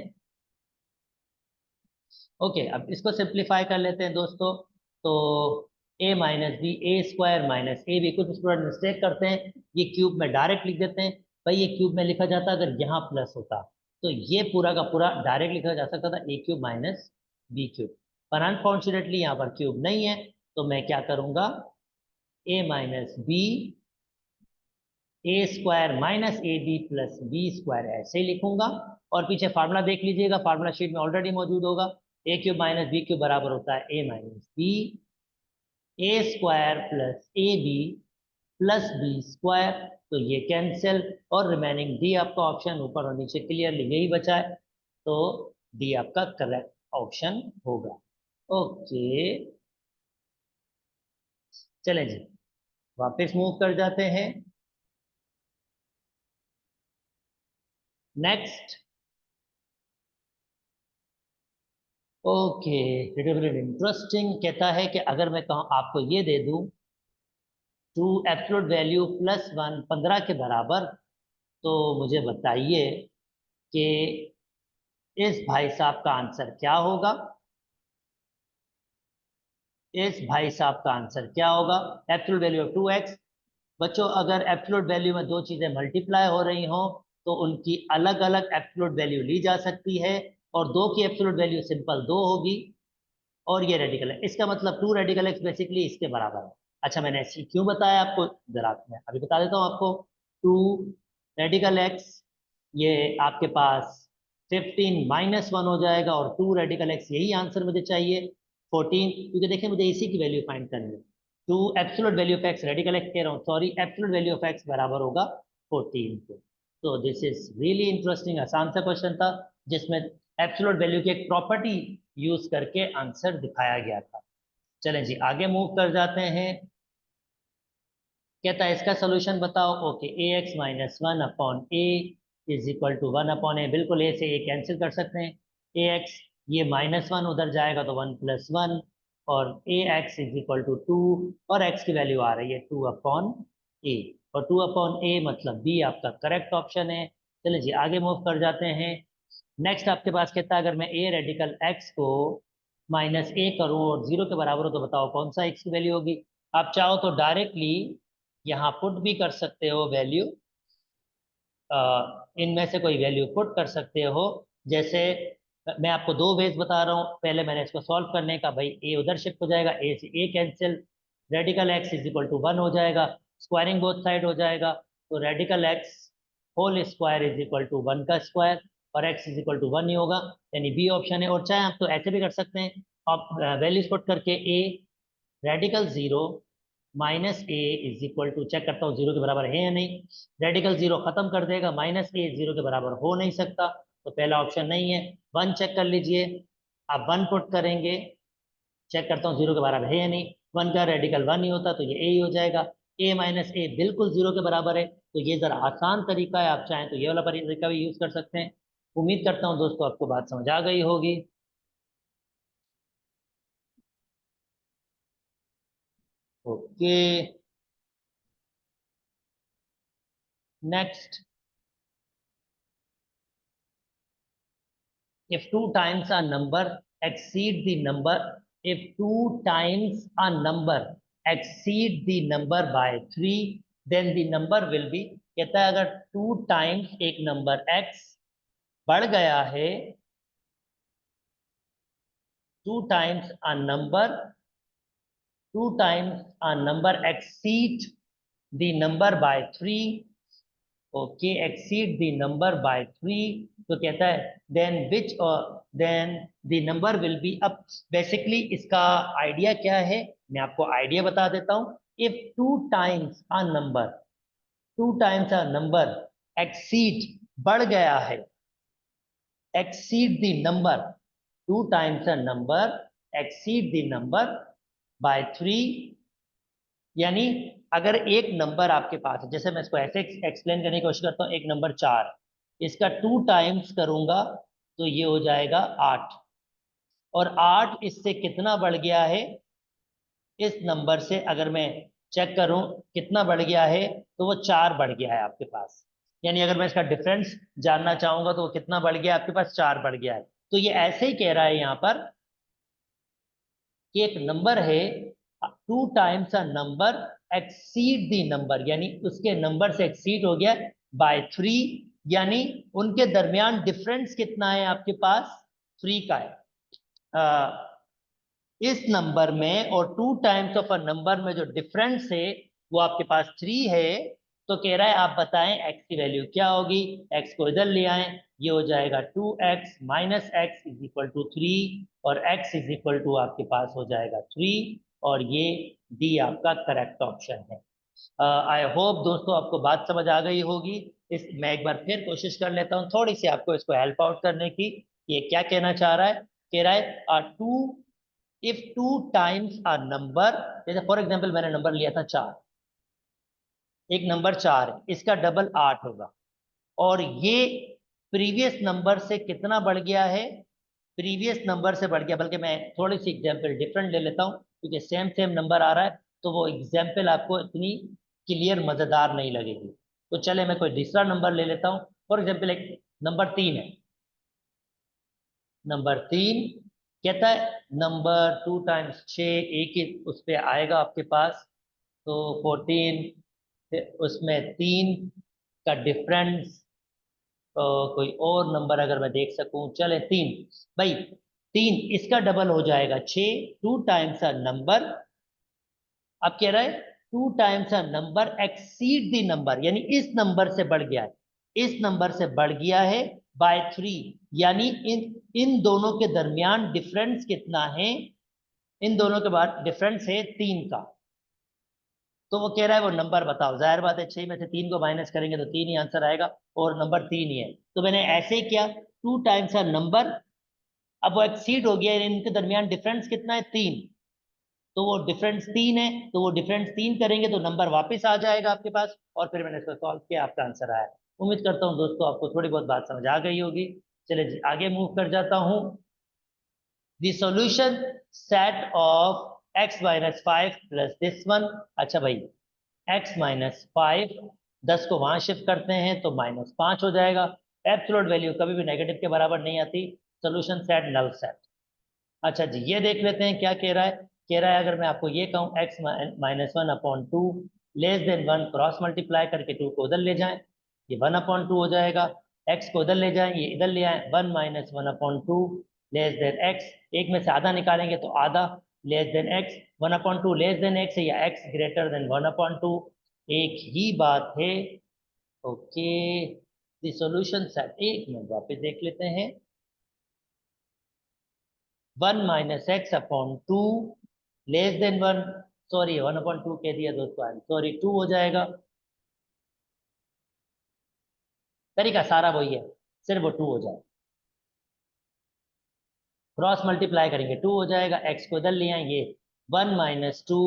ओके, अब इसको सिंप्लीफाई कर लेते हैं दोस्तों, तो a minus B A square minus A B, कुछ स्टूडेंट मिस्टेक करते हैं, ये क्यूब में डायरेक्ट लिख देते हैं, भाई ये क्यूब में लिखा जाता अगर यहाँ प्लस होता, तो ये पूरा का पूरा डायरेक्ट लिखा जा सकता था ए क्यूब माइनस बी क्यूब, पर अनफॉर्चुनेटली यहाँ पर क्यूब नहीं है, तो मैं क्या करूंगा, a minus B A square minus A B plus B square ऐसे ही लिखूंगा, और पीछे फार्मूला देख लीजिएगा, फार्मूला शीट में ऑलरेडी मौजूद होगा, A cube minus B cube बराबर होता है A minus B A square plus A B plus B square, तो ये कैंसिल, और रिमेनिंग डी आपका ऑप्शन ऊपर और नीचे क्लियरली यही बचा है, तो डी आपका करेक्ट ऑप्शन होगा। ओके चलें जी वापस मूव कर जाते हैं, next. Okay, it is very interesting, कहता है कि अगर मैं कहूँ आपको ये दे दूं टू एब्सोल्यूट वैल्यू +1 15 के बराबर, तो मुझे बताइए कि इस भाई साहब का आंसर क्या होगा। इस भाई साहब का आंसर क्या होगा? Absolute value of 2x। बच्चों अगर एब्सोल्यूट वैल्यू में दो चीजें मल्टीप्लाई हो रही हो तो उनकी अलग अलग एब्सोल्यूट वैल्यू ली जा सकती है, और दो की एब्सोल्यूट वैल्यू सिंपल दो होगी, और ये रेडिकल है, इसका मतलब 2 रेडिकल एक्स बेसिकली इसके बराबर है। अच्छा मैंने ऐसे क्यों बताया आपको, जरा मैं अभी बता देता हूँ आपको। 2 रेडिकल एक्स, ये आपके पास 15 - 1 हो जाएगा, और 2 रेडिकल एक्स, यही आंसर मुझे चाहिए 14, क्योंकि देखिए मुझे इसी की वैल्यू फाइंड करनी है। 2 absolute value of x, radical x कह रहा हूँ sorry, absolute value of x बराबर होगा 14 के। तो दिस इज रियली इंटरेस्टिंग, आसान सा क्वेश्चन था जिसमें एब्सोल्यूट वैल्यू की एक प्रॉपर्टी यूज करके आंसर दिखाया गया था। चलें जी आगे मूव कर जाते हैं। कहता है इसका सोल्यूशन बताओ। Okay, A X minus one upon A is equal to 1 upon A, बिल्कुल ए से ए कैंसिल कर सकते हैं। ए एक्स, ये -1 उधर जाएगा तो 1 + 1, और ए एक्स इज इक्वल टू 2, और एक्स की वैल्यू आ रही है 2/ए, और 2/ए मतलब बी आपका करेक्ट ऑप्शन है। चलिए जी आगे मूव कर जाते हैं। नेक्स्ट आपके पास कहता है अगर मैं ए रेडिकल एक्स को -a करूं और 0 के बराबर हो तो बताओ कौन सा एक्स की वैल्यू होगी। आप चाहो तो डायरेक्टली यहाँ पुट भी कर सकते हो वैल्यू, इनमें से कोई वैल्यू पुट कर सकते हो। जैसे मैं आपको दो वेज बता रहा हूँ, पहले मैंने इसको सॉल्व करने का, भाई ए उधर शिफ्ट हो जाएगा, ए से A cancel, radical X is equal to 1 हो जाएगा, स्क्वायरिंग बोथ साइड हो जाएगा, तो radical X whole square is equal to 1 का स्क्वायर, और एक्स इज इक्वल टू 1 ही होगा, यानी बी ऑप्शन है। और चाहे आप तो ऐसे भी कर सकते हैं, आप वैल्यूज पुट करके A radical 0 -a is equal to, check करता हूँ 0 के बराबर है या नहीं, रेडिकल 0 खत्म कर देगा, -a 0 के बराबर हो नहीं सकता, तो पहला ऑप्शन नहीं है। 1 चेक कर लीजिए, आप 1 पुट करेंगे, चेक करता हूँ 0 के बराबर है या नहीं, 1 का रेडिकल 1 ही होता तो ये a ही हो जाएगा। a - a बिल्कुल 0 के बराबर है, तो ये जरा आसान तरीका है, आप चाहें तो ये वाला तरीका भी यूज कर सकते हैं। उम्मीद करता हूँ दोस्तों आपको बात समझ आ गई होगी। Okay, next, if two times a number exceed the number, if two times a number exceed the number by 3, then the number will be, कहता है अगर 2 times एक नंबर x बढ़ गया है, 2 times a number, 2 times a number exceed the number by 3, okay exceed the number by 3, तो कहता है then which, then the number will be, अब बेसिकली इसका आइडिया क्या है, मैं आपको आइडिया बता देता हूं। If 2 times a number, 2 times a number exceed बढ़ गया है, exceed the number, 2 times a number exceed the number by 3, यानी अगर एक नंबर आपके पास है, जैसे मैं इसको ऐसे एक्सप्लेन करने की कोशिश करता हूँ, एक नंबर 4, इसका 2 टाइम्स करूंगा तो ये हो जाएगा 8, और 8 इससे कितना बढ़ गया है, इस नंबर से अगर मैं चेक करूं कितना बढ़ गया है, तो वो 4 बढ़ गया है आपके पास, यानी अगर मैं इसका डिफरेंस जानना चाहूंगा तो वो कितना बढ़ गया है आपके पास, 4 बढ़ गया है। तो ये ऐसे ही कह रहा है यहाँ पर कि एक नंबर है, 2 times a number exceed the number, यानी उसके नंबर से एक्सीड हो गया बाय 3, यानी उनके दरमियान डिफरेंस कितना है आपके पास, 3 का है। इस नंबर में और 2 टाइम्स ऑफ अ नंबर में जो डिफरेंस है वो आपके पास 3 है, तो कह रहा है आप बताएं एक्स की वैल्यू क्या होगी। एक्स को इधर ले आए, ये हो जाएगा 2x - x is equal to 3, और x इज इक्वल टू आपके पास हो जाएगा 3, और ये डी आपका करेक्ट ऑप्शन है। आई होप दोस्तों आपको बात समझ आ गई होगी। इस मैं एक बार फिर कोशिश कर लेता हूँ थोड़ी सी आपको इसको हेल्प आउट करने की। ये क्या कहना चाह रहा है, कह रहा है to, if 2 times a number, जैसे फॉर एग्जांपल मैंने नंबर लिया था 4, एक नंबर 4 है, इसका डबल 8 होगा, और ये प्रीवियस नंबर से कितना बढ़ गया है, प्रीवियस नंबर से बढ़ गया, बल्कि मैं थोड़ी सी एग्जांपल डिफरेंट ले लेता हूँ क्योंकि सेम सेम नंबर आ रहा है, तो वो एग्जांपल आपको इतनी क्लियर मजेदार नहीं लगेगी। तो चले मैं कोई दूसरा नंबर ले लेता हूँ, फॉर एग्जाम्पल एक नंबर 3 है, नंबर 3, कहता है नंबर 2 टाइम्स 6 एक ही उस पे आएगा आपके पास, तो 14, फिर उसमें 3 का डिफरेंस, कोई और नंबर अगर मैं देख सकूं, चले 3, भाई 3 इसका डबल हो जाएगा 6, 2 टाइम्स अ नंबर, अब कह रहा है 2 times a number exceed the number, यानी इस नंबर से बढ़ गया है, इस नंबर से बढ़ गया है बाय 3, यानी इन इन दोनों के दरमियान डिफरेंस कितना है, इन दोनों के बाद डिफरेंस है 3 का। तो वो कह रहा है वो नंबर बताओ, जाहिर बात है 6 में से 3 को माइनस करेंगे तो 3 ही आंसर आएगा, और नंबर 3 ही है, तो मैंने ऐसे ही किया 2 टाइम्स अ नंबर, अब वो एक्सीड हो गया, इनके दरमियान डिफरेंस कितना है 3, तो वो डिफरेंस 3 है, तो वो डिफरेंस 3 करेंगे तो नंबर वापस आ जाएगा आपके पास, और फिर मैंने इसको सॉल्व किया, आपका आंसर आया। उम्मीद करता हूँ दोस्तों आपको थोड़ी बहुत बात समझ आ गई होगी। चलिए जी आगे मूव कर जाता हूँ। The solution set of x minus 5 plus this one, अच्छा भाई x माइनस 5, 10 को वहां शिफ्ट करते हैं तो माइनस 5 हो जाएगा, एब्सोल्यूट वैल्यू कभी भी नेगेटिव के बराबर नहीं आती, सोल्यूशन सेट नल सेट। अच्छा जी ये देख लेते हैं क्या कह रहा है, कह रहा है अगर मैं आपको ये कहूँ x minus 1/2 less than 1, cross multiply करके 2 को उधर ले जाएं, ये 1/2 हो जाएगा, x को उधर ले जाएं, ये इधर ले आए, 1 माइनस 1/2 लेस देन x, एक में से आधा निकालेंगे तो आधा, less than x, 1/2 less than x है या x ग्रेटर देन 1/2, एक ही बात है। ओके, द सॉल्यूशन सेट, एक मिनट वापस देख लेते हैं, 1 minus x upon 2 less than 1, sorry 1/2 कह दिया दोस्तों, आई एम सॉरी, 2 हो जाएगा, तरीका सारा वही है, सिर्फ वो 2 हो जाए, क्रॉस मल्टीप्लाई करेंगे 2 हो जाएगा, एक्स को इधर ले आएंगे, 1 minus 2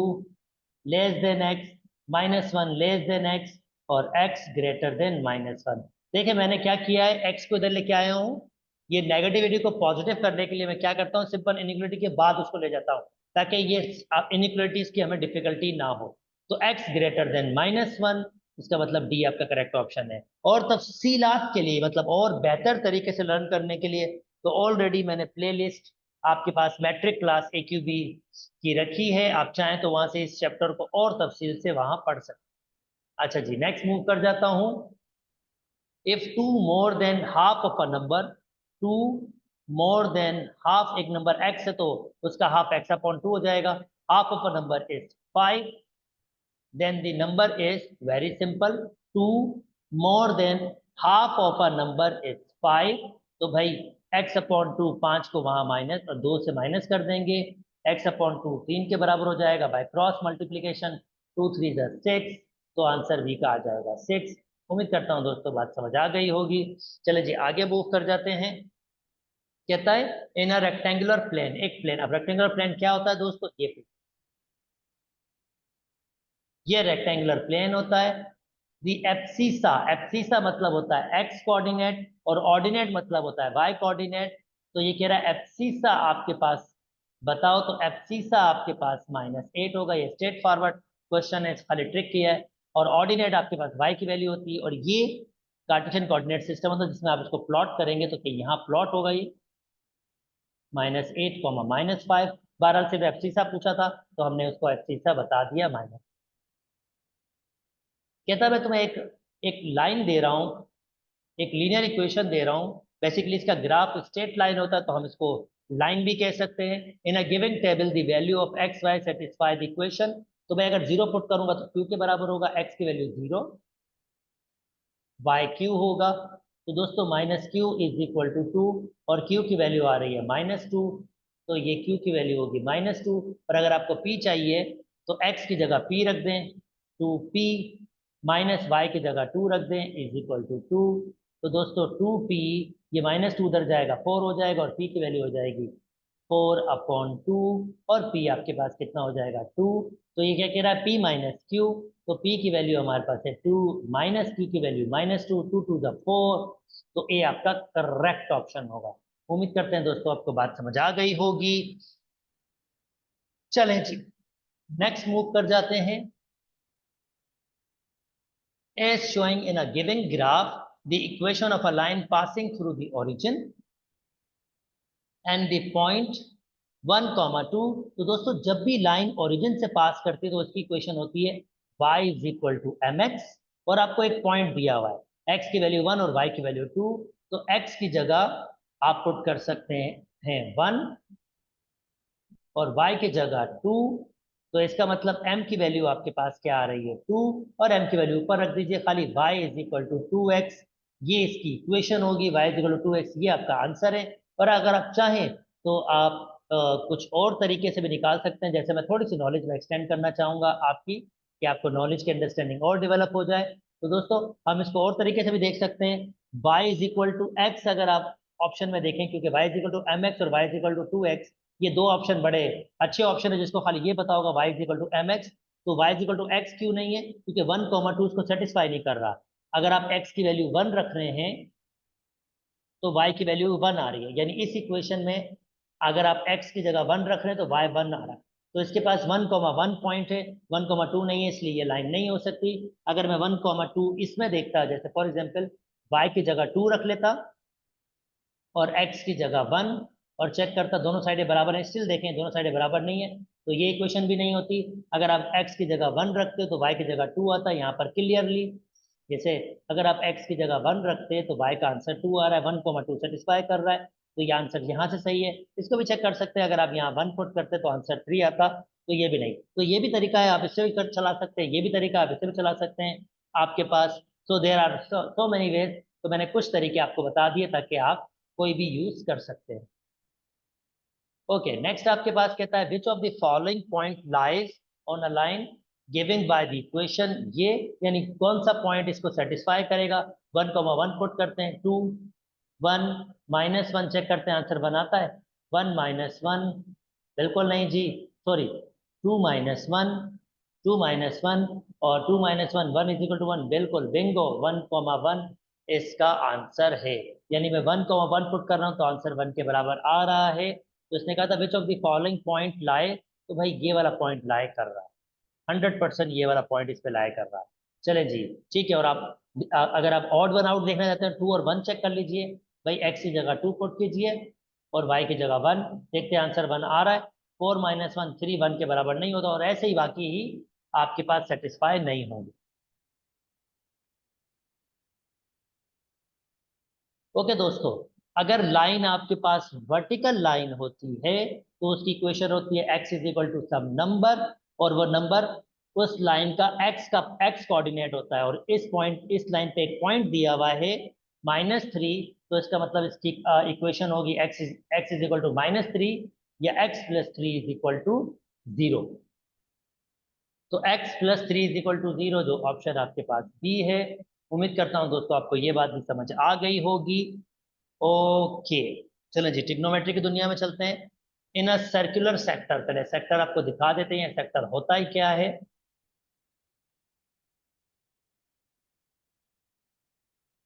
less than x, minus 1 less than x, और एक्स ग्रेटर देन माइनस 1। देखिए मैंने क्या किया है, एक्स को इधर लेके आया हूँ, ये नेगेटिविटी को पॉजिटिव करने के लिए मैं क्या करता हूँ, सिंपल इनइक्वालिटी के बाद उसको ले जाता हूँ, ताकि ये इनइक्वालिटीज की हमें डिफिकल्टी ना हो, तो एक्स ग्रेटर देन माइनस 1, इसका मतलब डी आपका करेक्ट ऑप्शन है। और तफसीलात के लिए, मतलब और बेहतर तरीके से लर्न करने के लिए, तो ऑलरेडी मैंने प्लेलिस्ट आपके पास मैट्रिक क्लास AQB की रखी है, आप चाहें तो वहां से इस चैप्टर को और तफसील से वहां पढ़ सकते हैं। अच्छा जी नेक्स्ट मूव कर जाता हूं, if two more than half of a number, two more than half, एक नंबर x है तो उसका हाफ x/2 हो जाएगा, half of a number is 5, then the number is very simple, 2 more than half of a number is 5, तो भाई x/2 5 को वहां माइनस और 2 से माइनस कर देंगे, x/2 3 के बराबर हो जाएगा बाय क्रॉस मल्टीप्लीकेशन, 2 3 6, तो आंसर v का आ जाएगा 6। उम्मीद करता हूँ दोस्तों बात समझ आ गई होगी। चले जी आगे मूव कर जाते हैं, कहता है इन अ रेक्टेंगुलर प्लेन, एक प्लेन, अब रेक्टेंगुलर प्लेन क्या होता है दोस्तों, ये रेक्टेंगुलर प्लेन होता है, दी एब्सिसा, एब्सिसा मतलब होता है एक्स कोऑर्डिनेट, और ऑर्डिनेट मतलब होता है वाई कोऑर्डिनेट, तो ये कह रहा है एब्सिसा आपके पास बताओ, तो एब्सिसा आपके पास -8 होगा, ये स्ट्रेट फॉरवर्ड क्वेश्चन है, खाली ट्रिक किया है, और ऑर्डिनेट आपके पास वाई की वैल्यू होती है, और ये कार्टेशियन कोऑर्डिनेट सिस्टम होता है जिसमें आप इसको प्लॉट करेंगे, तो यहाँ प्लॉट होगा ये -8, -5, बहरहाल सिर्फ एब्सिसा पूछा था तो हमने उसको एब्सिसा बता दिया माइनस। कहता है मैं तुम्हें एक एक लाइन दे रहा हूँ, एक लीनियर इक्वेशन दे रहा हूँ, बेसिकली इसका ग्राफ स्ट्रेट लाइन होता है तो हम इसको लाइन भी कह सकते हैं, in a given table the value of X Y satisfy the equation, तो मैं अगर 0 पुट करूंगा तो क्यू के बराबर होगा, एक्स की वैल्यू 0, बाय क्यू होगा, तो दोस्तों -q = 2, और q की वैल्यू आ रही है -2, तो ये q की वैल्यू होगी -2, और अगर आपको p चाहिए तो x की जगह p रख दें, 2p माइनस y की जगह 2 रख दें =2, तो दोस्तों 2p, ये -2 उधर जाएगा 4 हो जाएगा, और p की वैल्यू हो जाएगी 4/2, और p आपके पास कितना हो जाएगा 2, तो ये क्या कह रहा है p माइनस क्यू, तो p की वैल्यू हमारे पास है 2, माइनस q की वैल्यू -2, 2 टू द 4, तो a आपका करेक्ट ऑप्शन होगा। उम्मीद करते हैं दोस्तों आपको बात समझ आ गई होगी। चलें जी नेक्स्ट मूव कर जाते हैं, as showing in a given graph the equation of a line passing through the origin and the point 1,2। तो दोस्तों जब भी लाइन ओरिजिन से पास करती है तो उसकी इक्वेशन होती है y is equal to M X, और आपको एक पॉइंट दिया हुआ है x की वैल्यू 1 और y की वैल्यू 2। तो x की जगह आप पुट कर सकते हैं 1 और y की जगह 2। तो इसका मतलब m की वैल्यू आपके पास क्या आ रही है 2, और m की वैल्यू ऊपर रख दीजिए खाली y is equal to 2x। ये इसकी इक्वेशन होगी, y is equal to 2x, ये आपका आंसर है। और अगर आप चाहें तो आप कुछ और तरीके से भी निकाल सकते हैं, जैसे मैं थोड़ी सी नॉलेज में एक्सटेंड करना चाहूंगा आपकी, कि आपको नॉलेज की अंडरस्टैंडिंग और डेवलप हो जाए। तो दोस्तों हम इसको और तरीके से भी देख सकते हैं। y is equal to X अगर आप ऑप्शन में देखें, क्योंकि y is equal to M X और y is equal to 2x, ये दो ऑप्शन बड़े अच्छे ऑप्शन है जिसको खाली ये पता होगा y is equal to M X. तो y is equal to X क्यों नहीं है? क्योंकि 1,2 उसको सेटिस्फाई नहीं कर रहा। अगर आप x की वैल्यू 1 रख रहे हैं तो y की वैल्यू 1 आ रही है, यानी इस इक्वेशन में अगर आप x की जगह 1 रख रहे हैं तो y 1 आ रहा है। तो इसके पास 1,1 पॉइंट है, 1,2 नहीं है, इसलिए ये लाइन नहीं हो सकती। अगर मैं 1,2 इसमें देखता, जैसे फॉर एग्जाम्पल y की जगह 2 रख लेता और x की जगह 1, और चेक करता दोनों साइडें बराबर हैं, स्टिल देखें दोनों साइडें बराबर नहीं है, तो ये इक्वेशन भी नहीं होती। अगर आप x की जगह 1 रखते हो तो y की जगह 2 आता है यहाँ पर क्लियरली। जैसे अगर आप x की जगह 1 रखते हैं तो y का आंसर 2 आ रहा है, 1,2 सेटिस्फाई कर रहा है, तो ये आंसर यहाँ से सही है। इसको भी चेक कर सकते हैं, अगर आप यहाँ 1 पुट करते तो आंसर 3 आता, तो ये भी नहीं। तो ये भी तरीका है, आप इससे भी चला सकते हैं, ये भी तरीका आप इससे भी चला सकते हैं आपके पास। So there are so many ways. तो मैंने कुछ तरीके आपको बता दिए ताकि आप कोई भी यूज कर सकते हैं। ओके, नेक्स्ट आपके पास कहता है which of the following point lies on a line giving by the equation. ये यानी कौन सा पॉइंट इसको सेटिस्फाई करेगा। 1,1 पुट करते हैं, 2 1 -1 चेक करते हैं आंसर बनाता है 1 -1, बिल्कुल नहीं जी, सॉरी 2 -1, 2 -1 और 2 -1, 1 इज इक्वल टू 1, बिल्कुल बिंगो 1,1 इसका आंसर है। यानी मैं 1,1 पुट कर रहा हूँ तो आंसर 1 के बराबर आ रहा है। तो इसने कहा था which of the following point लाए, तो भाई ये वाला पॉइंट लाए कर रहा है, 100% ये वाला पॉइंट इस पे लाए कर रहा है। चले जी, ठीक है। और आप अगर आप ऑड वन आउट देखना चाहते हैं 2 और 1 चेक कर लीजिए, भाई x की जगह 2 पुट कीजिए और y की जगह 1, देखते हैं आंसर 1 आ रहा है। 4 -1 3, 1 के बराबर नहीं होता, और ऐसे ही बाकी ही आपके पास सेटिस्फाई नहीं होंगे। ओके दोस्तों, अगर लाइन आपके पास वर्टिकल लाइन होती है तो उसकी इक्वेशन होती है x is equal to some number, और वो नंबर उस लाइन का x कोऑर्डिनेट होता है, और इस लाइन पे एक पॉइंट दिया हुआ है -3। तो इसका मतलब इसकी इक्वेशन होगी x इज इक्वल टू -3 या x plus 3 is equal to 0। तो x plus 3 is equal to 0 जो ऑप्शन आपके पास बी है। उम्मीद करता हूं दोस्तों आपको ये बात भी समझ आ गई होगी। ओके, चलो जी ट्रिग्नोमेट्री की दुनिया में चलते हैं। इन अ सर्कुलर सेक्टर, पहले सेक्टर आपको दिखा देते हैं सेक्टर होता ही क्या है।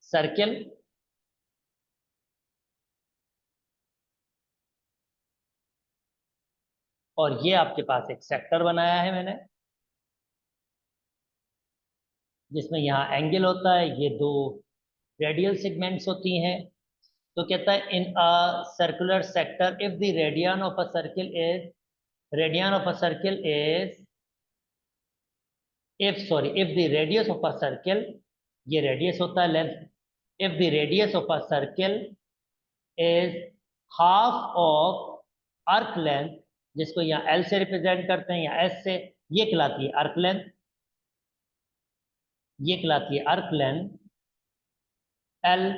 सर्किल, और ये आपके पास एक सेक्टर बनाया है मैंने, जिसमें यहाँ एंगल होता है, ये दो रेडियल सेगमेंट्स होती हैं। तो कहता है in a circular sector if the radian of a circle is if the radius of a circle, ये रेडियस होता है length, if the radius of a circle is half of arc length, जिसको यहाँ L से represent करते हैं या S से, ये कहलाती है arc length, ये कहलाती है arc length L,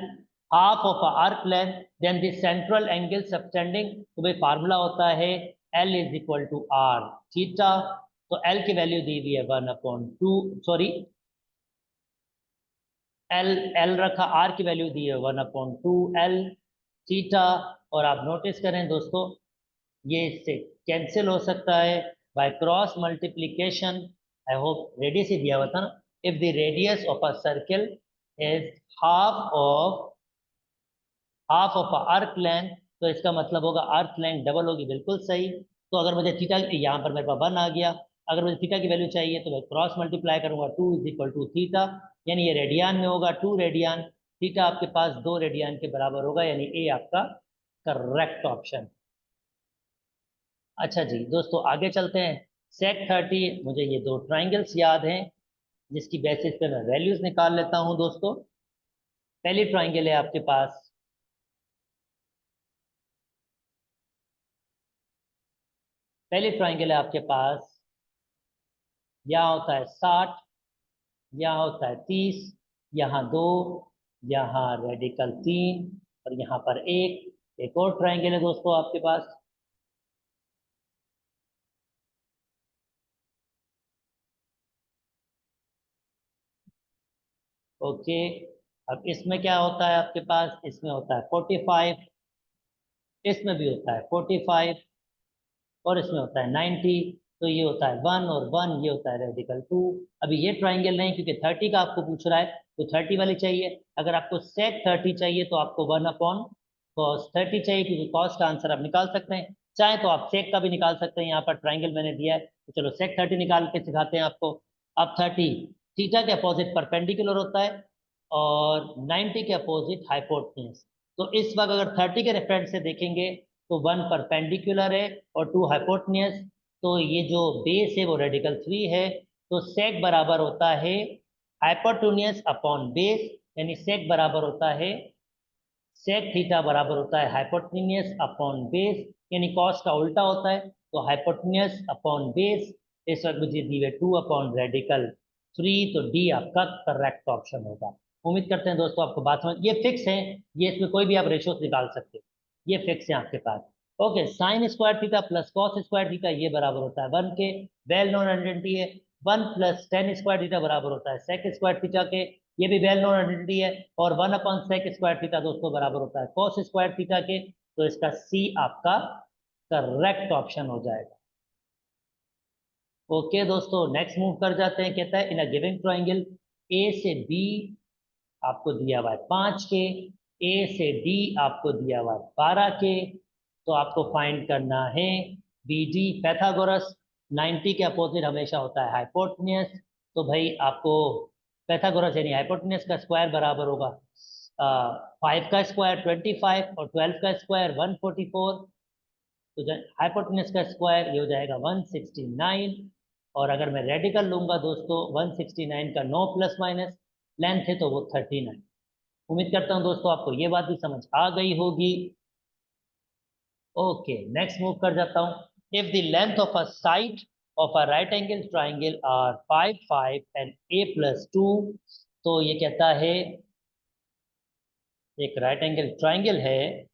half of a arc length, then the central angle subtending, तो भाई फार्मूला होता है L is equal to R theta. तो L की वैल्यू दी हुई है 1/2, सॉरी एल एल रखा, आर की वैल्यू दी है 1/2 एल थीटा। और आप नोटिस करें दोस्तों, ये इससे कैंसिल हो सकता है by cross multiplication. I hope radius ही दिया हुआ था ना। If the radius of a circle is half of arc length, तो इसका मतलब होगा आर्क लेंथ डबल होगी, बिल्कुल सही। तो अगर मुझे थीटा, यहाँ पर मेरे पास 1 आ गया, अगर मुझे थीटा की वैल्यू चाहिए तो मैं क्रॉस मल्टीप्लाई करूंगा, 2 इज इक्वल टू थीटा, यानी ये रेडियन में होगा 2 रेडियन, थीटा आपके पास 2 रेडियन के बराबर होगा, यानी ए आपका करेक्ट ऑप्शन। अच्छा जी दोस्तों, आगे चलते हैं। सेक 30, मुझे ये दो ट्राइंगल्स याद हैं जिसकी बेसिस पे मैं वैल्यूज निकाल लेता हूं दोस्तों। पहली ट्राइंगल है आपके पास, पहली ट्राइंगल है आपके पास, यहाँ होता है 60, यहाँ होता है 30, यहाँ 2, यहाँ रेडिकल 3 और यहाँ पर एक और ट्राइंगल है दोस्तों आपके पास। ओके, अब इसमें क्या होता है आपके पास, इसमें होता है 45, इसमें भी होता है 45 और इसमें होता है 90। तो ये होता है 1 और 1, ये होता है रेडिकल 2। अभी ये ट्राइंगल नहीं, क्योंकि 30 का आपको पूछ रहा है तो 30 वाली चाहिए। अगर आपको सेक 30 चाहिए तो आपको 1 अपॉन कॉस 30 चाहिए, क्योंकि कॉस का आंसर आप निकाल सकते हैं। चाहे तो आप सेक का भी निकाल सकते हैं, यहाँ पर ट्राइंगल मैंने दिया है तो चलो सेक 30 निकाल के सिखाते हैं आपको। अब 30 थीटा के अपोजिट परपेंडिकुलर होता है और 90 के अपोजिट हाइपोटेन्यूज। तो इस वक्त अगर 30 के रेफरेंस से देखेंगे तो 1 परपेंडिकुलर है और 2 हाइपोटेन्यूज। तो ये जो बेस है वो रेडिकल 3 है। तो सेक बराबर होता है हाइपोटेन्यूज अपॉन बेस, यानी सेक बराबर होता है, सेक थीटा बराबर होता है हाइपोटेन्यूज अपॉन बेस, यानी कॉस का उल्टा होता है। तो हाइपोटेन्यूज अपॉन बेस, इस वक्त मुझे दी हुए 2 अपॉन रेडिकल 3, तो डी आपका करेक्ट ऑप्शन होगा। उम्मीद करते हैं दोस्तों आपको बात समझ, ये फिक्स है, ये इसमें कोई भी आप रेशियोज निकाल सकते हो, ये फिक्स है आपके पास। Okay, sine square theta plus cos square theta ये बराबर होता है 1 के, वेल नोन आइडेंटिटी है। 1 प्लस टेन स्क्वायर थीटा बराबर होता है सेक स्क्वायर थीटा के, ये भी वेल नोन आइडेंटिटी है। और 1 अपॉन सेक स्क्वायर थीटा दोस्तों बराबर होता है कॉस स्क्वायर थीटा के। तो इसका सी आपका करेक्ट ऑप्शन हो जाएगा। ओके दोस्तों, नेक्स्ट मूव कर जाते हैं। कहता है in a given triangle A से बी आपको दिया हुआ है 5 के, ए से डी आपको दिया हुआ है 12 के। तो आपको फाइंड करना है बी डी। पैथागोरस 90 के अपोजिट हमेशा होता है हाइपोटेन्यूज। तो भाई आपको पैथागोरस यानी हाइपोटेन्यूज का स्क्वायर बराबर होगा 5 का स्क्वायर 25 और 12 का स्क्वायर 144। तो हाइपोटेन्यूज का स्क्वायर ये हो जाएगा 169। और अगर मैं रेडिकल लूंगा दोस्तों 169 का 9 प्लस माइनस लेंथ है तो वो 39। उम्मीद करता हूँ दोस्तों आपको ये बात भी समझ आ गई होगी। ओके, नेक्स्ट मूव कर जाता हूँ। If the length of a side of a right angle triangle are 5 5 and a plus 2। तो ये कहता है एक राइट एंगल ट्राइंगल है,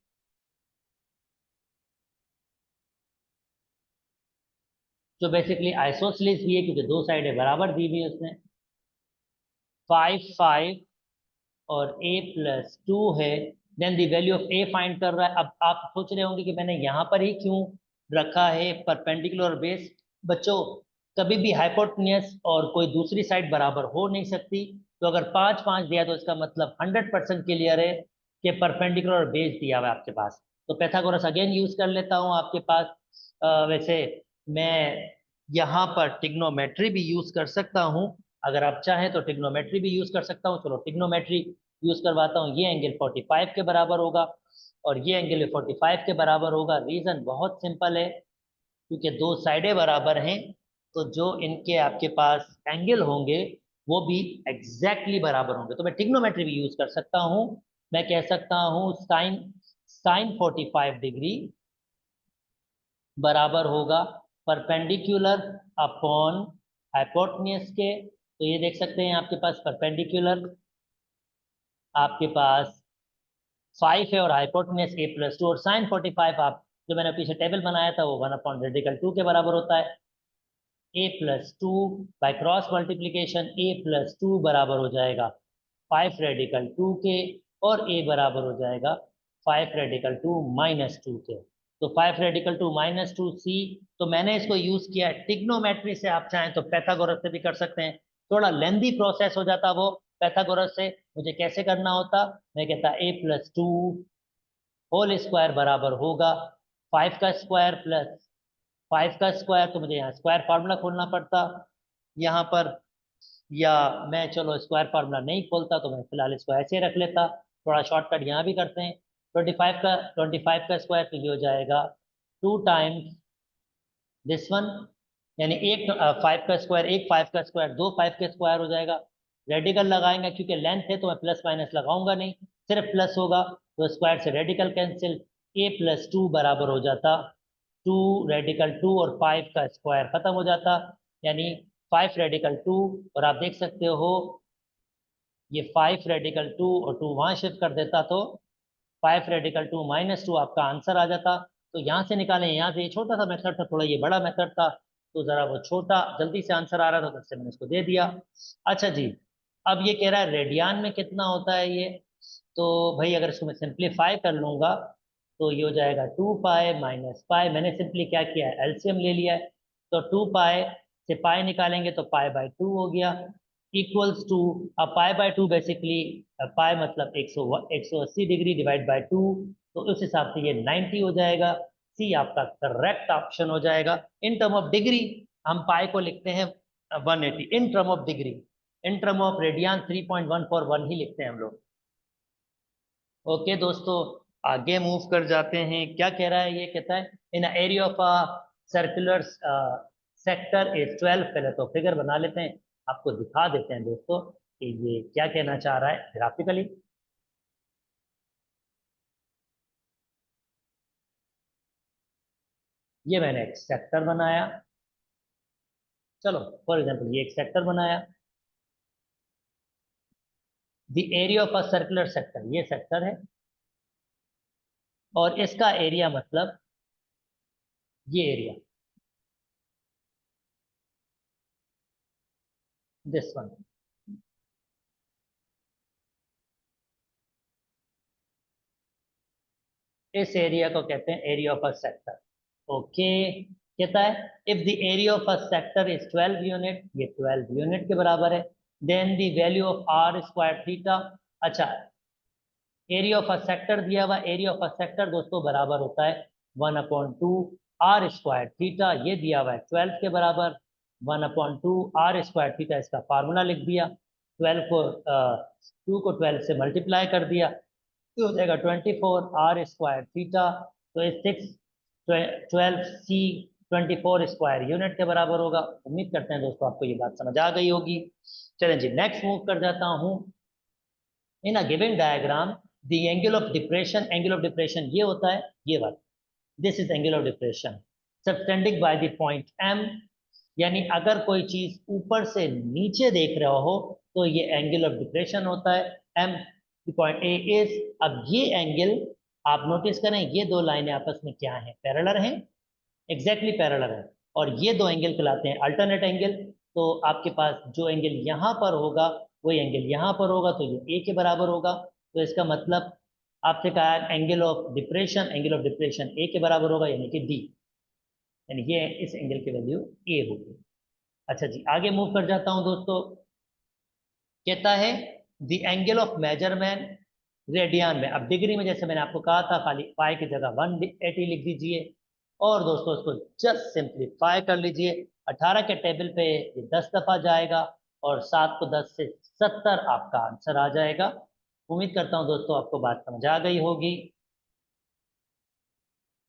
जो बेसिकली आइसोसेलेस भी है क्योंकि दो साइडें बराबर दी हुई है उसने। 5 5 और a प्लस 2 है। Then the value of a find कर रहा है। अब आप सोच रहे होंगे कि मैंने यहाँ पर ही क्यों रखा है परपेंडिकुलर बेस। बच्चों, कभी भी हाइपोटेन्यूज और कोई दूसरी साइड बराबर हो नहीं सकती। तो अगर 5 5 दिया तो इसका मतलब 100% क्लियर है कि परपेंडिकुलर बेस दिया हुआ है आपके पास। तो पैथागोरस अगेन यूज कर लेता हूँ आपके पास। वैसे मैं यहाँ पर ट्रिग्नोमेट्री भी यूज कर सकता हूँ, अगर आप चाहें तो ट्रिग्नोमेट्री भी यूज कर सकता हूँ। चलो ट्रिग्नोमेट्री यूज करवाता हूँ। ये एंगल 45 के बराबर होगा और ये एंगल 45 के बराबर होगा। रीजन बहुत सिंपल है, क्योंकि दो साइडें बराबर हैं तो जो इनके आपके पास एंगल होंगे वो भी एग्जैक्टली बराबर होंगे। तो मैं ट्रिग्नोमेट्री भी यूज कर सकता हूँ। मैं कह सकता हूँ साइन साइन 45 डिग्री बराबर होगा परपेंडिकुलर अपॉन हाइपोटेन्यूज के। तो ये देख सकते हैं आपके पास परपेंडिकुलर आपके पास 5 है और हाइपोटेन्यूज a प्लस 2, और साइन 45 आप जो मैंने पीछे टेबल बनाया था वो 1 अपॉन रेडिकल 2 के बराबर होता है। a plus 2 by cross multiplication a plus 2 बराबर हो जाएगा 5 रेडिकल 2 के, और a बराबर हो जाएगा 5 रेडिकल 2 माइनस 2 के। तो 5 रेडिकल 2 माइनस 2 सी। तो मैंने इसको यूज किया है ट्रिग्नोमेट्री से, आप चाहें तो पैथागोरस से भी कर सकते हैं। थोड़ा लेंदी प्रोसेस हो जाता वो पैथागोरस से। मुझे कैसे करना होता, मैं कहता a प्लस 2 होल स्क्वायर बराबर होगा 5 का स्क्वायर प्लस 5 का स्क्वायर। तो मुझे यहाँ स्क्वायर फार्मूला खोलना पड़ता यहाँ पर, या मैं चलो स्क्वायर फार्मूला नहीं खोलता तो मैं फिलहाल इसको ऐसे रख लेता। थोड़ा शॉर्टकट यहाँ भी करते हैं। 25 का स्क्वायर तो ये हो जाएगा 2 टाइम्स दिस वन, यानी एक 5 का स्क्वायर, एक 5 का स्क्वायर, दो 5 का स्क्वायर हो जाएगा। रेडिकल लगाएंगे, क्योंकि लेंथ है तो मैं प्लस माइनस लगाऊंगा नहीं, सिर्फ प्लस होगा, तो स्क्वायर से रेडिकल कैंसिल, a+2 बराबर हो जाता 2 रेडिकल 2 और 5 का स्क्वायर खत्म हो जाता, यानी 5 रेडिकल 2, और आप देख सकते हो ये 5 रेडिकल 2 और 2 वहां शिफ्ट कर देता तो 5 रेडिकल 2 -2 आपका आंसर आ जाता। तो यहाँ से निकालें, यहाँ से ये छोटा सा मेथड था, थोड़ा ये बड़ा मेथड था, तो जरा वो छोटा जल्दी से आंसर आ रहा था तो इससे मैंने इसको दे दिया। अच्छा जी, अब ये कह रहा है रेडियन में कितना होता है ये, तो भाई अगर इसको मैं सिंप्लीफाई कर लूंगा तो ये हो जाएगा 2 पाई माइनस पाई, मैंने सिंपली क्या किया है एलसीएम ले लिया है, तो 2 पाई से पाई निकालेंगे तो पाई/2 हो गया, इक्वल्स टू, अब पाई/2 बेसिकली, पाई मतलब 180 डिग्री डिवाइड बाय 2, तो उस हिसाब से ये 90 हो जाएगा। सी आपका करेक्ट ऑप्शन हो जाएगा। इन टर्म ऑफ डिग्री हम पाई को लिखते हैं 180, इन term of degree, in term of radian 3.141 ही लिखते हैं हम लोग। ओके दोस्तों, आगे मूव कर जाते हैं। क्या कह रहा है, ये कहता है in area of a circular sector is 12, पहले तो फिगर बना लेते हैं, आपको दिखा देते हैं दोस्तों कि ये क्या कहना चाह रहा है ग्राफिकली। ये मैंने एक सेक्टर बनाया, चलो फॉर एग्जांपल ये एक सेक्टर बनाया, the area of a circular sector, ये सेक्टर है, और इसका एरिया मतलब ये एरिया, दिस वन, इस एरिया को कहते हैं area of a sector. Okay, कहता है if the area of a sector is 12 unit, ये 12 यूनिट के बराबर है, then the value of R square theta. अच्छा, एरिया ऑफ अ सेक्टर दिया हुआ, एरिया ऑफ अ सेक्टर दोस्तों बराबर होता है 1/2 आर स्क्वायर थीटा, ये दिया हुआ है 12 के बराबर, 1/2 आर स्क्वायर थीटा, इसका फार्मूला लिख दिया, 12 को 2 को 12 से मल्टीप्लाई कर दिया, तो हो जाएगा 24 आर स्क्वायर थीटा, तो ये 6 12 C 24 स्क्वायर यूनिट के बराबर होगा। उम्मीद करते हैं दोस्तों आपको ये बात समझ आ गई होगी। चलें जी, नेक्स्ट मूव कर जाता हूँ। In a given diagram the angle of depression, angle of depression ये होता है, ये बात, this is angle of depression subtending by the point M, यानी अगर कोई चीज ऊपर से नीचे देख रहा हो तो ये एंगल ऑफ डिप्रेशन होता है। एम पॉइंट ए इज, अब ये एंगल आप नोटिस करें, ये दो लाइनें आपस में क्या हैं, पैरेलल हैं, एग्जैक्टली पैरेलल है, और ये दो एंगल कहलाते हैं अल्टरनेट एंगल। तो आपके पास जो एंगल यहाँ पर होगा वही एंगल यहाँ पर होगा, तो ये ए के बराबर होगा, तो इसका मतलब आपसे कहा angle of depression, angle of depression A के बराबर होगा, यानी कि डी, यानी ये इस एंगल की वैल्यू ए होगी। अच्छा जी, आगे मूव कर जाता हूँ दोस्तों। कहता है the angle of measurement radian में, अब डिग्री में जैसे मैंने आपको कहा था खाली पाई की जगह 180 लिख दीजिए, और दोस्तों इसको जस्ट सिंप्लीफाई कर लीजिए, 18 के टेबल पे ये 10 दफा जाएगा, और 7 को 10 से 70 आपका आंसर आ जाएगा। उम्मीद करता हूँ दोस्तों आपको बात समझ आ गई होगी।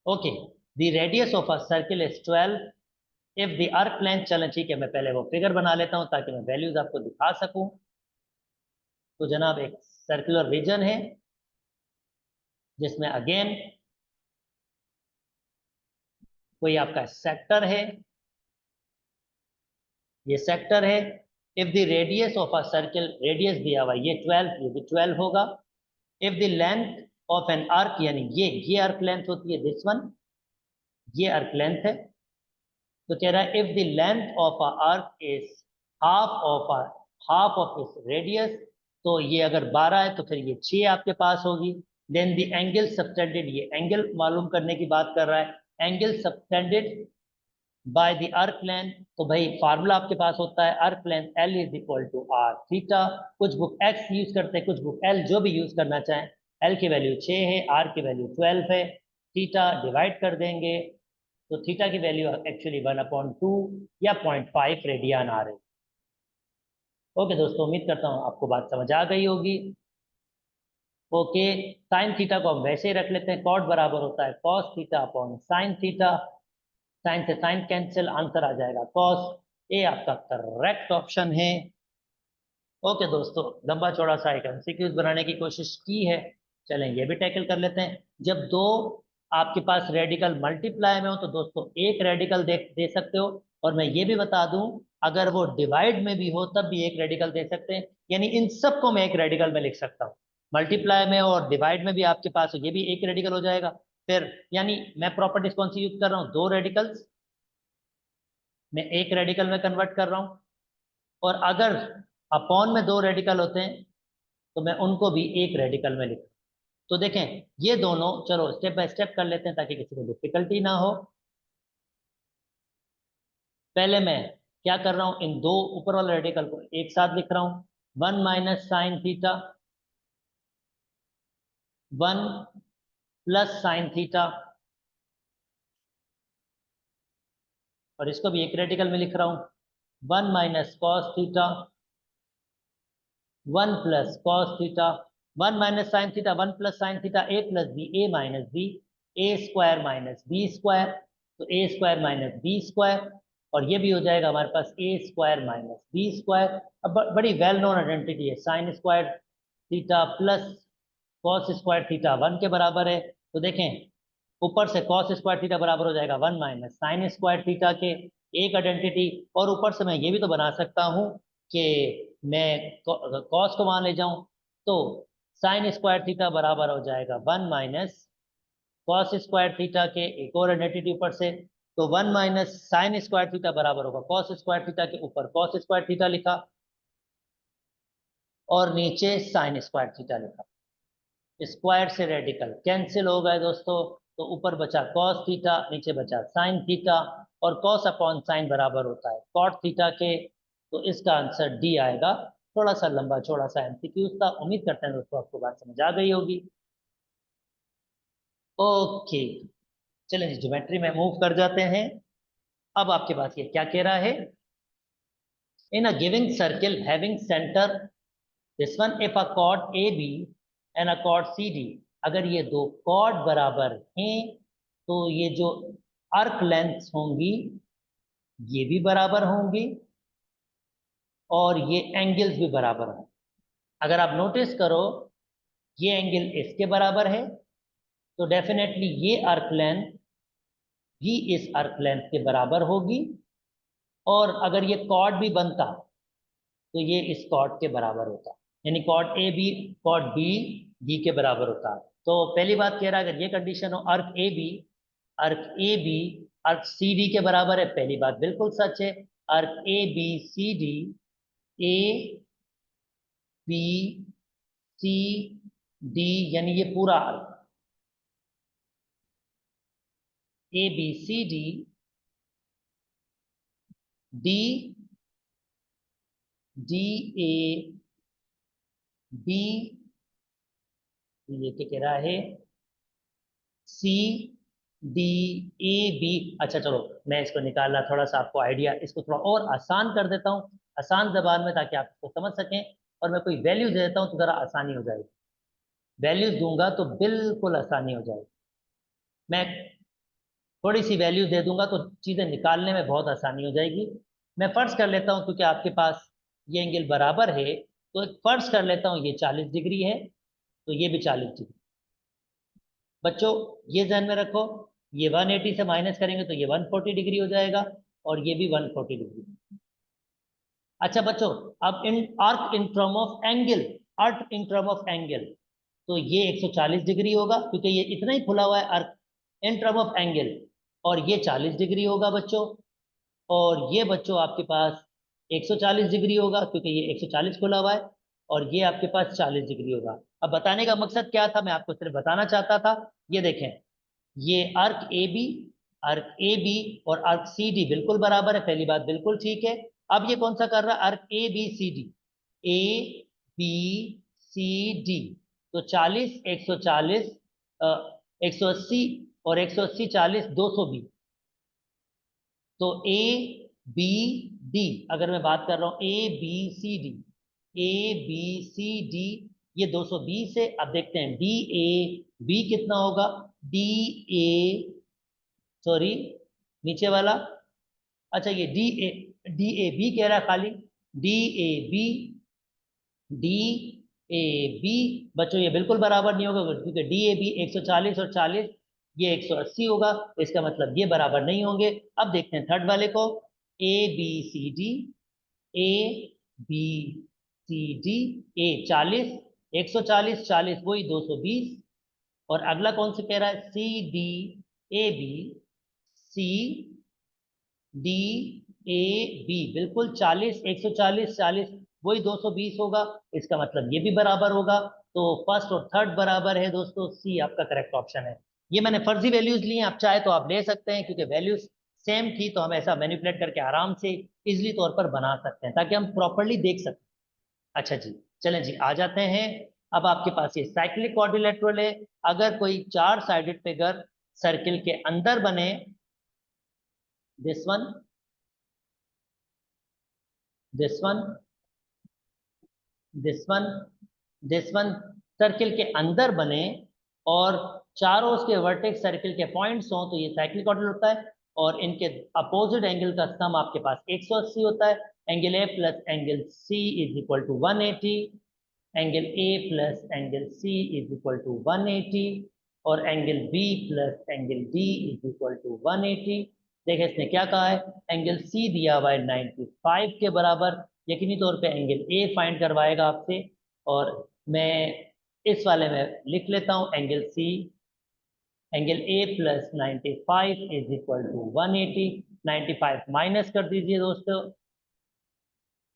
Okay, the radius of a circle is 12 if the arc length, चलें ठीक है, मैं पहले वो फिगर बना लेता हूँ ताकि मैं वैल्यूज आपको दिखा सकूं। तो जनाब एक सर्कुलर रीजन है जिसमें अगेन कोई आपका सेक्टर है, ये सेक्टर है, if the radius of a circle, radius दिया हुआ ये 12, ये भी 12 होगा, if the length of an arc, यानी ये आर्क लेंथ होती है दिस वन, ये आर्क लेंथ है, तो कह रहा है if the length of a arc is half of its radius, तो ये अगर 12 है तो फिर ये 6 आपके पास होगी, देन द एंगल सबटेंडेड, ये एंगल मालूम करने की बात कर रहा है, angle subtended by the arc length, तो भाई फार्मूला आपके पास होता है arc length L is equal to R theta, कुछ बुक एक्स यूज करते हैं, कुछ बुक एल, जो भी यूज करना चाहें, एल की वैल्यू 6 है, आर की वैल्यू 12 है, थीटा डिवाइड कर देंगे, तो थीटा की वैल्यू एक्चुअली 1/2 या 0.5 रेडियन आ रही। ओके दोस्तों, उम्मीद करता हूँ आपको बात समझ आ गई होगी। ओके, साइन थीटा को हम वैसे ही रख लेते हैं, कॉट बराबर होता है cos theta upon sine theta, sine से साइन कैंसिल, आंसर आ जाएगा कॉस। ए आपका करेक्ट ऑप्शन है। ओके दोस्तों, लंबा चौड़ा सा एक एमसीक्यूज बनाने की कोशिश की है, चलें ये भी टैकल कर लेते हैं। जब दो आपके पास रेडिकल मल्टीप्लाई में हो तो दोस्तों एक रेडिकल दे सकते हो, और मैं ये भी बता दूं अगर वो डिवाइड में भी हो तब भी एक रेडिकल दे सकते हैं, यानी इन सबको मैं एक रेडिकल में लिख सकता हूँ। मल्टीप्लाई में और डिवाइड में भी आपके पास हो, ये भी एक रेडिकल हो जाएगा। फिर यानी मैं प्रॉपर्टीज कौन सी यूज कर रहा हूँ, दो रेडिकल्स मैं एक रेडिकल में कन्वर्ट कर रहा हूँ, और अगर अपॉन में दो रेडिकल होते हैं तो मैं उनको भी एक रेडिकल में लिखूं। तो देखें ये दोनों, चलो स्टेप बाय स्टेप कर लेते हैं ताकि किसी को डिफिकल्टी ना हो। पहले मैं क्या कर रहा हूं, इन दो ऊपर वाले रेडिकल को एक साथ लिख रहा हूं, 1 - sin θ, 1 + sin θ, और इसको भी एक रेडिकल में लिख रहा हूं, 1 - cos θ, 1 + cos θ, 1 - sin θ, 1 + sin θ, a + b, a² - b, a² तो a² - b², और ये भी हो जाएगा हमारे पास a² - b²। अब बड़ी वेल नोन आइडेंटिटी है, sin² प्लस cos² 1 के बराबर है। तो देखें ऊपर से cos² बराबर हो जाएगा 1 - sin² के, एक आइडेंटिटी। और ऊपर से मैं ये भी तो बना सकता हूँ कि मैं कॉस को वहां ले जाऊं, तो sin² बराबर हो जाएगा 1 - cos² के, एक और आइडेंटिटी ऊपर से, तो 1 - sin² बराबर होगा cos² के, ऊपर cos² लिखा और नीचे sin² लिखा। स्क्वायर से रेडिकल कैंसिल हो गए दोस्तों, तो ऊपर बचा cos थीटा, नीचे बचा sin थीटा, और cos अपॉन साइन बराबर होता है cot थीटा के। तो इसका आंसर डी आएगा। थोड़ा सा लंबा चौड़ा सा एमसीक्यू था, उम्मीद करते हैं दोस्तों आपको बात समझ आ गई होगी। ओके, चलिए जी ज्योमेट्री में मूव कर जाते हैं। अब आपके पास ये क्या कह रहा है, in a giving circle having centre this one if a chord A B and a chord C D, अगर ये दो कॉर्ड बराबर हैं तो ये जो आर्क लेंथ होंगी ये भी बराबर होंगी और ये एंगल्स भी बराबर होंगे। अगर आप नोटिस करो ये एंगल इसके बराबर है तो डेफिनेटली ये आर्क लेंथ भी इस आर्क लेंथ के बराबर होगी, और अगर ये कॉर्ड भी बनता तो ये इस कॉर्ड के बराबर होता, यानी chord A B chord B D के बराबर होता। तो पहली बात कह रहा है अगर ये कंडीशन हो अर्क ए बी अर्क सी डी के बराबर है, पहली बात बिल्कुल सच है। Arc A B C D, A B C D यानी ये पूरा arc A B C D, D D A B, ये क्या कह रहा है, सी डी ए बी। अच्छा चलो मैं इसको निकालना थोड़ा सा आपको आइडिया, इसको थोड़ा और आसान कर देता हूँ, आसान जबान में, ताकि आप इसको समझ सकें। और मैं कोई वैल्यू दे देता हूँ तो ज़रा आसानी हो जाएगी, वैल्यूज दूंगा तो बिल्कुल आसानी हो जाएगी। मैं थोड़ी सी वैल्यू दे दूंगा तो चीज़ें निकालने में बहुत आसानी हो जाएगी। मैं फर्ज कर लेता हूँ क्योंकि आपके पास ये एंगल बराबर है, तो एक फर्ज कर लेता हूँ ये 40 डिग्री है, तो ये भी 40 डिग्री। बच्चों ये ध्यान में रखो, ये 180 से माइनस करेंगे तो ये 140 डिग्री हो जाएगा, और ये भी 140 डिग्री। अच्छा बच्चों, अब in arc in term of angle, arc in term of angle, तो ये 140 डिग्री होगा क्योंकि ये इतना ही खुला हुआ है arc in term of angle, और ये 40 डिग्री होगा बच्चों, और ये बच्चों आपके पास 140 डिग्री होगा क्योंकि ये 140 खुला हुआ है, और ये आपके पास 40 डिग्री होगा। अब बताने का मकसद क्या था, मैं आपको सिर्फ बताना चाहता था, ये देखें ये अर्क ए बी और अर्क सी डी बिल्कुल बराबर है, पहली बात बिल्कुल ठीक है। अब ये कौन सा कर रहा है, arc A B C D, A B C D, तो 40 140 180 और 180 40 220, तो ए बी डी, अगर मैं बात कर रहा हूं A B C D, A B C D ये 220 है। अब देखते हैं डी ए बी कितना होगा, डी ए सॉरी नीचे वाला, अच्छा ये डी ए बी कह रहा है खाली, D A B, D A B बच्चों ये बिल्कुल बराबर नहीं होगा क्योंकि डी ए बी 140 और 40 ये 180 होगा, तो इसका मतलब ये बराबर नहीं होंगे। अब देखते हैं थर्ड वाले को, A B C D, A B C D, A 40, 140 40 वही 220, और अगला कौन से कह रहा है, C D A B, C D A B बिल्कुल 40, 140 40 वही 220 होगा, इसका मतलब ये भी बराबर होगा। तो फर्स्ट और थर्ड बराबर है दोस्तों, सी आपका करेक्ट ऑप्शन है। ये मैंने फर्जी वैल्यूज लिए, आप चाहे तो आप ले सकते हैं क्योंकि वैल्यूज सेम थी, तो हम ऐसा मैनिपुलेट करके आराम से इजिली तौर पर बना सकते हैं ताकि हम प्रॉपरली देख सकें। अच्छा जी, चलें जी आ जाते हैं। अब आपके पास ये साइक्लिक क्वाड्रिलेटरल है, अगर कोई 4 साइडेड फिगर सर्किल के अंदर बने, this one, this one, this one, this one circle के अंदर बने और चारों उसके वर्टेक्स सर्किल के पॉइंट्स हों, तो ये साइक्लिक क्वाड्रिलेटरल होता है। और इनके अपोजिट एंगल का सम आपके पास 180 होता है। Angle A plus angle C is equal to 180, angle A plus angle C is equal to 180, और angle B plus angle D is equal to 180। देखिए इसने क्या कहा है, एंगल सी दिया हुआ है 95 के बराबर, यकीनी तौर पे एंगल ए फाइंड करवाएगा आपसे, और मैं इस वाले में लिख लेता हूँ angle C, angle A plus 95 is equal to 180, 95 minus कर दीजिए दोस्तों,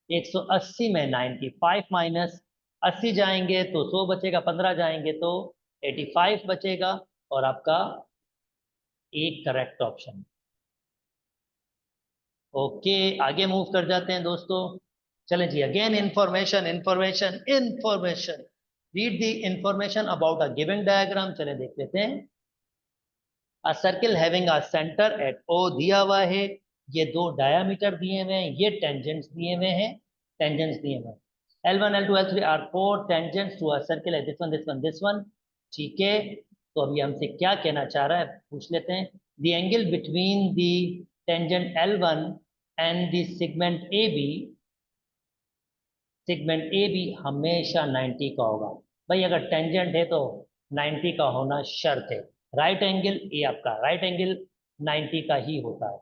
180 में 95 माइनस 80 जाएंगे तो 100 बचेगा, 15 जाएंगे तो 85 बचेगा, और आपका एक करेक्ट ऑप्शन। ओके आगे मूव कर जाते हैं दोस्तों। चलें जी, again information information information, read the information about a given diagram. चले देख लेते हैं। A circle having a centre at O दिया हुआ है, ये दो डायामीटर दिए हुए हैं, ये टेंजेंट्स दिए हुए हैं, टेंजेंट्स दिए हुए हैं। L1 L2 L3 are 4 tangents to a circle है, this one this one this one. ठीक है, तो अभी हमसे क्या कहना चाह रहा है पूछ लेते हैं। The angle between the tangent L1 and the segment AB, segment A B हमेशा 90 का होगा। भाई अगर टेंजेंट है तो 90 का होना शर्त है। राइट एंगल, ये आपका राइट एंगल 90 का ही होता है,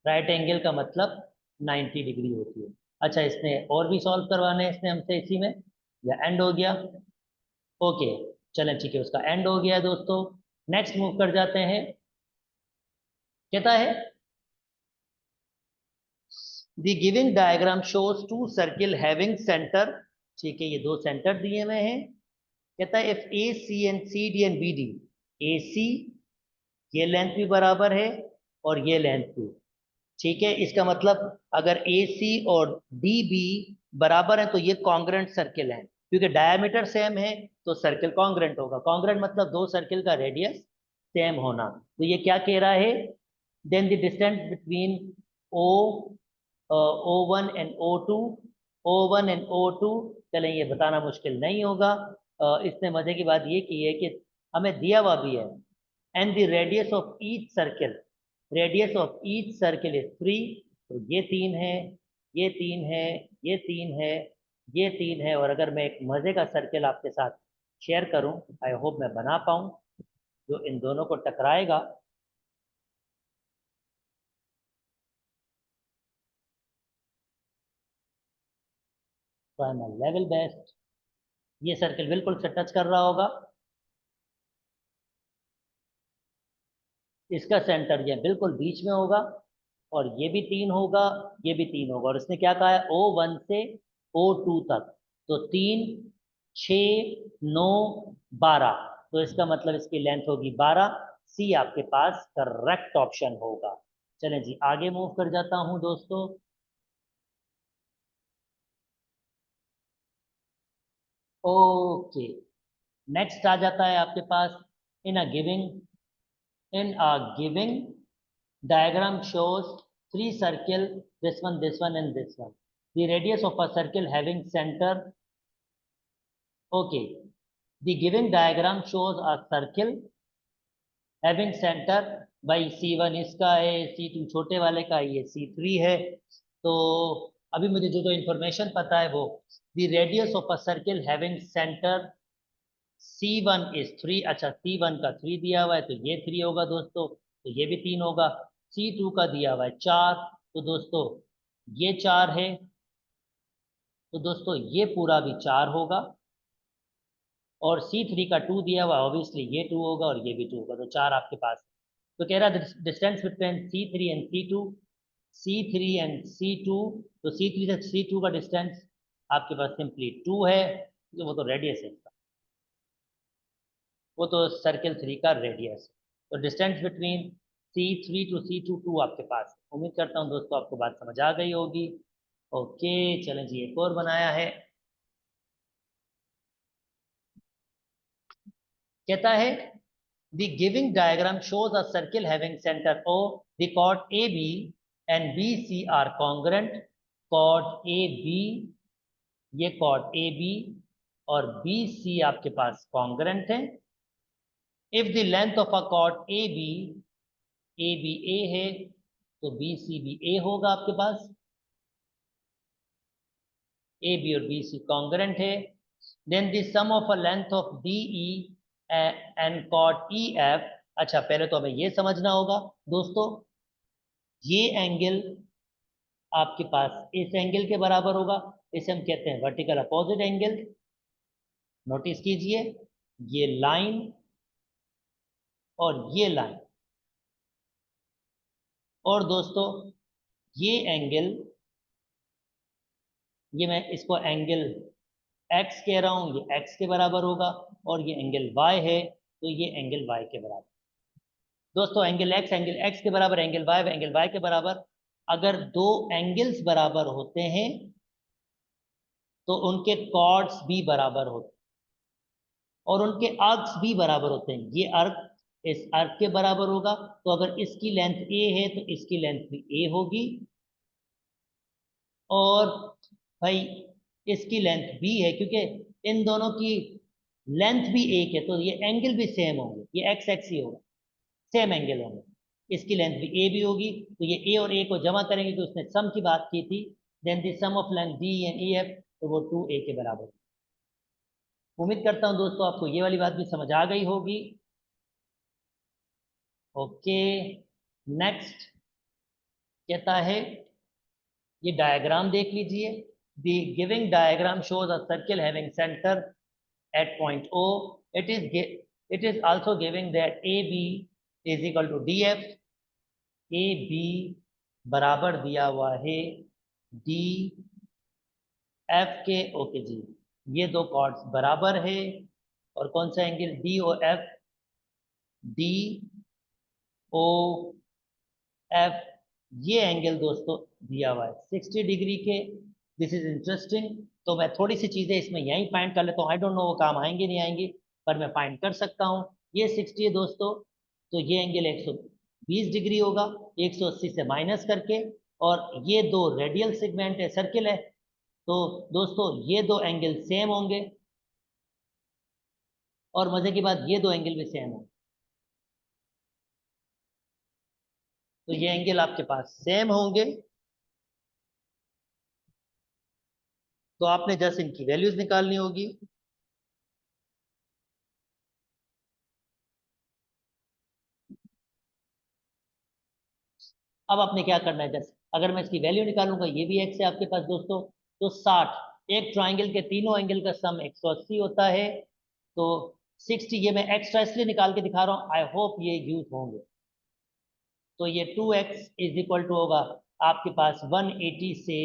राइट एंगल का मतलब 90 डिग्री होती है। अच्छा इसने और भी सॉल्व करवाने हैं इसने हमसे इसी में, या एंड हो गया? ओके चलें ठीक है, उसका एंड हो गया दोस्तों। नेक्स्ट मूव कर जाते हैं। कहता है the giving diagram shows two circle having centre, ठीक है ये दो सेंटर दिए हुए हैं। कहता है if A C and C D and B D, A C ये लेंथ भी बराबर है और ये लेंथ भी, ठीक है, इसका मतलब अगर ए सी और डी बी बराबर है तो ये कॉन्ग्रेंट सर्किल है, क्योंकि डायमीटर सेम है तो सर्किल कॉन्ग्रेंट होगा। कॉन्ग्रेंट मतलब दो सर्किल का रेडियस सेम होना। तो ये क्या कह रहा है, then the distance between O O1 and O2, O1 and O2, चलें ये बताना मुश्किल नहीं होगा। इसने मजे की बात ये की है कि हमें दिया हुआ भी है, and the radius of each circle, radius of each circle is 3, तो ये 3 है, ये 3 है, ये 3 है, ये 3 है। और अगर मैं एक मजे का सर्किल आपके साथ शेयर करूं, आई होप मैं बना पाऊं, जो इन दोनों को टकराएगा। Try my level best. ये सर्किल बिल्कुल से टच कर रहा होगा, इसका सेंटर ये बिल्कुल बीच में होगा, और ये भी 3 होगा, ये भी 3 होगा, और इसने क्या कहा है O1 से O2 तक, तो 3 6 9 12, तो इसका मतलब इसकी लेंथ होगी 12। सी आपके पास करेक्ट ऑप्शन होगा। चलें जी आगे मूव कर जाता हूं दोस्तों। ओके नेक्स्ट आ जाता है आपके पास, इन a giving, in a giving diagram shows three circle, this one and this one, the radius of a circle having center, okay, the given diagram shows a circle having center भाई C1 इसका है, C2 छोटे वाले का, ये C3 है। तो अभी मुझे जो जो इंफॉर्मेशन पता है वो, the radius of a circle having centre C1 is 3। अच्छा, C1 का 3 दिया हुआ है तो ये 3 होगा दोस्तों, तो ये भी 3 होगा। C2 का दिया हुआ है 4, तो दोस्तों ये 4 है, तो दोस्तों ये पूरा भी 4 होगा। और C3 का 2 दिया हुआ, ऑब्वियसली ये 2 होगा और ये भी 2 होगा, तो 4 आपके पास। तो कह रहा है distance between C3 and C2, C3 and C2, तो C3 से C2 का डिस्टेंस आपके पास सिंपली 2 है, तो वो तो रेडियस है इसका, वो तो सर्किल 3 का रेडियस। तो distance between C3 to C2 2 आपके पास है। उम्मीद करता हूँ दोस्तों आपको बात समझ आ गई होगी। ओके, चलें जी, एक और बनाया है। कहता है the giving diagram shows a circle having center O, the chord AB and BC are congruent. chord AB, ये chord AB और BC आपके पास congruent है। if the length of a chord AB A है तो BC भी A होगा आपके पास, AB और BC congruent है। then the sum of a length of DE and chord EF। अच्छा, पहले तो हमें ये समझना होगा दोस्तों, ये एंगल आपके पास इस एंगल के बराबर होगा, इसे हम कहते हैं वर्टिकल अपोजिट एंगल। नोटिस कीजिए, ये लाइन और ये लाइन, और दोस्तों ये एंगल, ये मैं इसको एंगल एक्स कह रहा हूं, ये एक्स के बराबर होगा, और ये एंगल वाई है तो ये एंगल वाई के बराबर। दोस्तों एंगल एक्स के बराबर, एंगल वाई के बराबर। अगर दो एंगल्स बराबर होते हैं तो उनके कॉर्ड्स भी बराबर होते हैं और उनके आर्क्स भी बराबर होते हैं। ये आर्क इस आर्क के बराबर होगा, तो अगर इसकी लेंथ ए है तो इसकी लेंथ भी ए होगी, और भाई इसकी लेंथ बी है, क्योंकि इन दोनों की लेंथ भी एक है तो ये एंगल भी सेम होंगे, ये एक्स एक्स ही होगा, सेम एंगल होंगे। इसकी लेंथ भी ए भी होगी, तो ये ए और ए को जमा करेंगे तो उसने सम की बात की थी, then the sum of length D and E F, तो वो 2a के बराबर। उम्मीद करता हूं दोस्तों आपको ये वाली बात भी समझ आ गई होगी। ओके, नेक्स्ट कहता है, ये डायग्राम देख लीजिए। The giving diagram shows a circle having centre at point O। It is also giving that AB is equal to DF। AB बराबर दिया हुआ है DF के। ओके जी, ये दो कॉर्ड्स बराबर है, और कौन सा एंगल D और F, DOF, ये एंगल दोस्तों दिया हुआ है 60 डिग्री के। This is interesting. तो मैं थोड़ी सी चीजें इसमें यहीं फाइंड कर लेता हूँ, आई डोंट नो वो काम आएंगे नहीं आएंगे, पर मैं फाइंड कर सकता हूँ। ये 60 है दोस्तों, तो ये एंगल 120 डिग्री होगा 180 से माइनस करके, और ये दो रेडियल सेगमेंट है, सर्किल है, तो दोस्तों ये दो एंगल सेम होंगे, और मजे की बात ये दो एंगल भी सेम होंगे, तो ये एंगल आपके पास सेम होंगे। तो आपने जस्ट इनकी वैल्यूज निकालनी होगी। अब आपने क्या करना है, जैसे अगर मैं इसकी वैल्यू निकालूंगा, ये भी एक्स है आपके पास दोस्तों, तो 60, एक ट्राइंगल के तीनों एंगल का सम 180 होता है, तो 60, ये मैं एक्स्ट्रा इसलिए निकाल के दिखा रहा हूँ, आई होप ये यूज होंगे। तो ये 2x इज इक्वल टू होगा आपके पास 180 से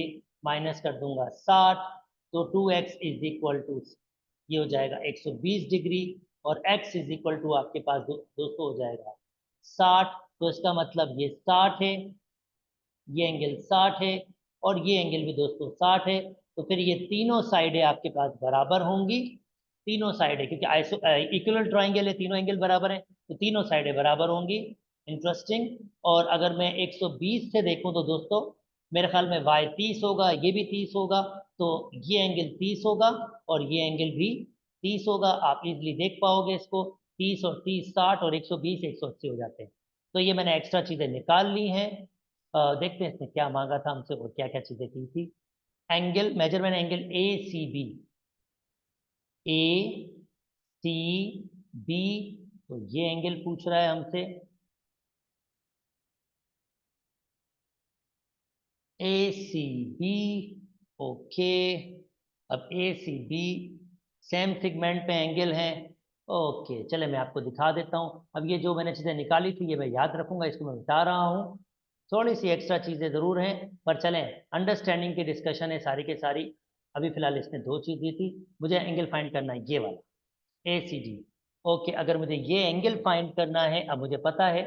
माइनस कर दूंगा 60, तो 2x इज इक्वल टू ये हो जाएगा 120 डिग्री, और x इज इक्वल टू आपके पास दोस्तों हो जाएगा 60। तो इसका मतलब ये 60 है, ये एंगल 60 है, और ये एंगल भी दोस्तों 60 है, तो फिर ये तीनों साइडें आपके पास बराबर होंगी। तीनों साइडें, क्योंकि आइसो इक्वल ट्राइंगल है, तीनों एंगल बराबर हैं, तो तीनों साइडें बराबर होंगी। इंटरेस्टिंग। और अगर मैं 120 से देखूं तो दोस्तों मेरे ख्याल में y 30 होगा, ये भी 30 होगा, तो ये एंगल 30 होगा और ये एंगल भी 30 होगा। आप इजीली देख पाओगे इसको, 30 और 30 60, और 120 180 हो जाते हैं। तो ये मैंने एक्स्ट्रा चीजें निकाल ली हैं। देखते हैं इसने क्या मांगा था हमसे और क्या क्या चीजें की थी। Angle measurement angle A C B, A C B, तो ये एंगल पूछ रहा है हमसे। A C B, okay. अब A C B same segment पे एंगल हैं। ओके, चले मैं आपको दिखा देता हूँ। अब ये जो मैंने चीज़ें निकाली थी ये मैं याद रखूंगा, इसको मैं बता रहा हूँ। थोड़ी सी एक्स्ट्रा चीज़ें ज़रूर हैं, पर चलें, अंडरस्टैंडिंग की डिस्कशन है सारी के सारी। अभी फिलहाल इसने दो चीज़ दी थी, मुझे एंगल फाइंड करना है ये वाला ए सी डी। ओके, अगर मुझे ये एंगल फाइंड करना है, अब मुझे पता है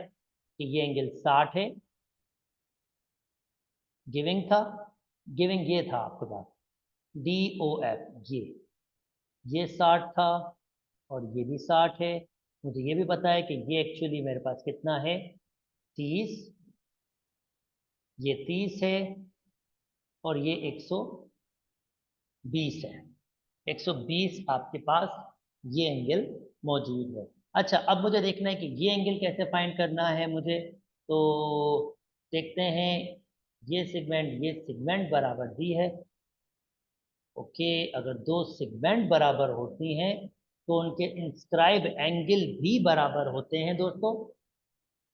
कि ये एंगल 60 है, गिविंग था, गिविंग ये था आपके पास डी ओ एफ, ये 60 था और ये भी 60 है। मुझे ये भी पता है कि ये एक्चुअली मेरे पास कितना है, 30, ये 30 है और ये 120 है। 120 आपके पास ये एंगल मौजूद है। अच्छा, अब मुझे देखना है कि ये एंगल कैसे फाइंड करना है मुझे। तो देखते हैं, ये सेगमेंट बराबर दी है। ओके, अगर दो सेगमेंट बराबर होती हैं तो उनके इंस्क्राइब एंगल भी बराबर होते हैं दोस्तों।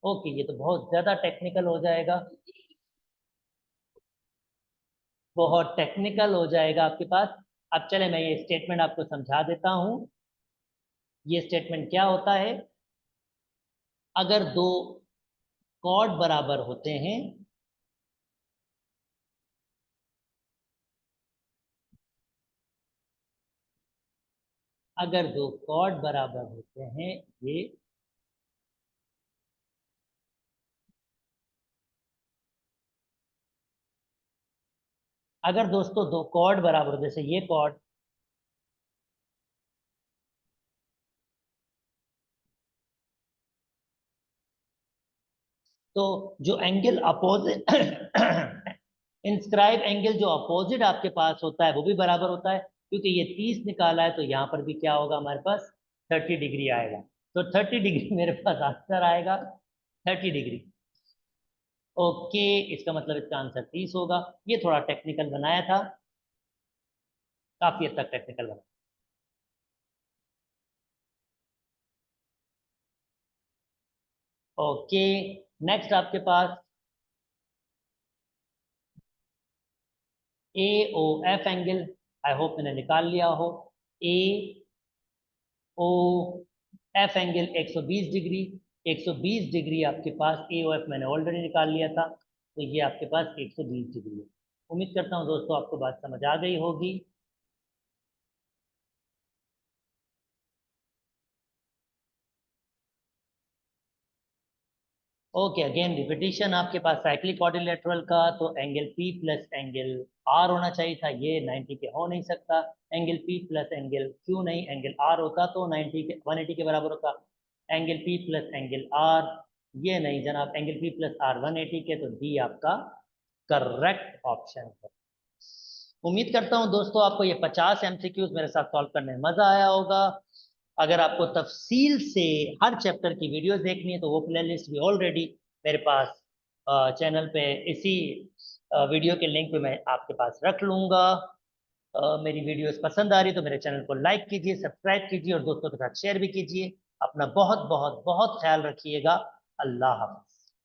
ओके, ये तो बहुत ज़्यादा टेक्निकल हो जाएगा, बहुत टेक्निकल हो जाएगा आपके पास। अब चले मैं ये स्टेटमेंट आपको समझा देता हूँ। ये स्टेटमेंट क्या होता है, अगर दो कॉर्ड बराबर होते हैं, अगर दो कॉर्ड बराबर होते हैं, ये अगर दोस्तों दो कॉर्ड बराबर हो, जैसे ये कॉर्ड, तो जो एंगल अपोजिट इंस्क्राइब एंगल जो अपोजिट आपके पास होता है वो भी बराबर होता है। क्योंकि ये 30 निकाला है तो यहाँ पर भी क्या होगा, हमारे पास 30 डिग्री आएगा। तो 30 डिग्री मेरे पास आंसर आएगा, 30 डिग्री। ओके, इसका मतलब इसका आंसर 30 होगा। ये थोड़ा टेक्निकल बनाया था, काफी हद तक टेक्निकल बनाया। ओके, नेक्स्ट आपके पास A O F angle, I hope मैंने निकाल लिया हो। A O F angle 120 degree, 120 degree आपके पास ए ओ एफ मैंने ऑलरेडी निकाल लिया था, तो ये आपके पास 120 डिग्री है। उम्मीद करता हूँ दोस्तों आपको बात समझ आ गई होगी। ओके, अगेन रिपीटिशन आपके पास साइक्लिक क्वाड्रिलेटरल का, तो angle P plus angle R होना चाहिए था, ये 90 के हो नहीं सकता। Angle P plus angle Q नहीं, एंगल आर होता तो 90 के 180 के बराबर होता। Angle P plus angle R, ये नहीं जनाब, एंगल पी प्लस आर 180 के, तो डी आपका करेक्ट ऑप्शन है। उम्मीद करता हूं दोस्तों आपको ये 50 एमसीक्यूज मेरे साथ सॉल्व करने में मजा आया होगा। अगर आपको तफसील से हर चैप्टर की वीडियोस देखनी है तो वो प्लेलिस्ट भी ऑलरेडी मेरे पास चैनल पे, इसी वीडियो के लिंक पे मैं आपके पास रख लूँगा। मेरी वीडियोस पसंद आ रही तो मेरे चैनल को लाइक कीजिए, सब्सक्राइब कीजिए और दोस्तों के साथ शेयर भी कीजिए। अपना बहुत बहुत बहुत ख्याल रखिएगा। अल्लाह हाफ़िज़।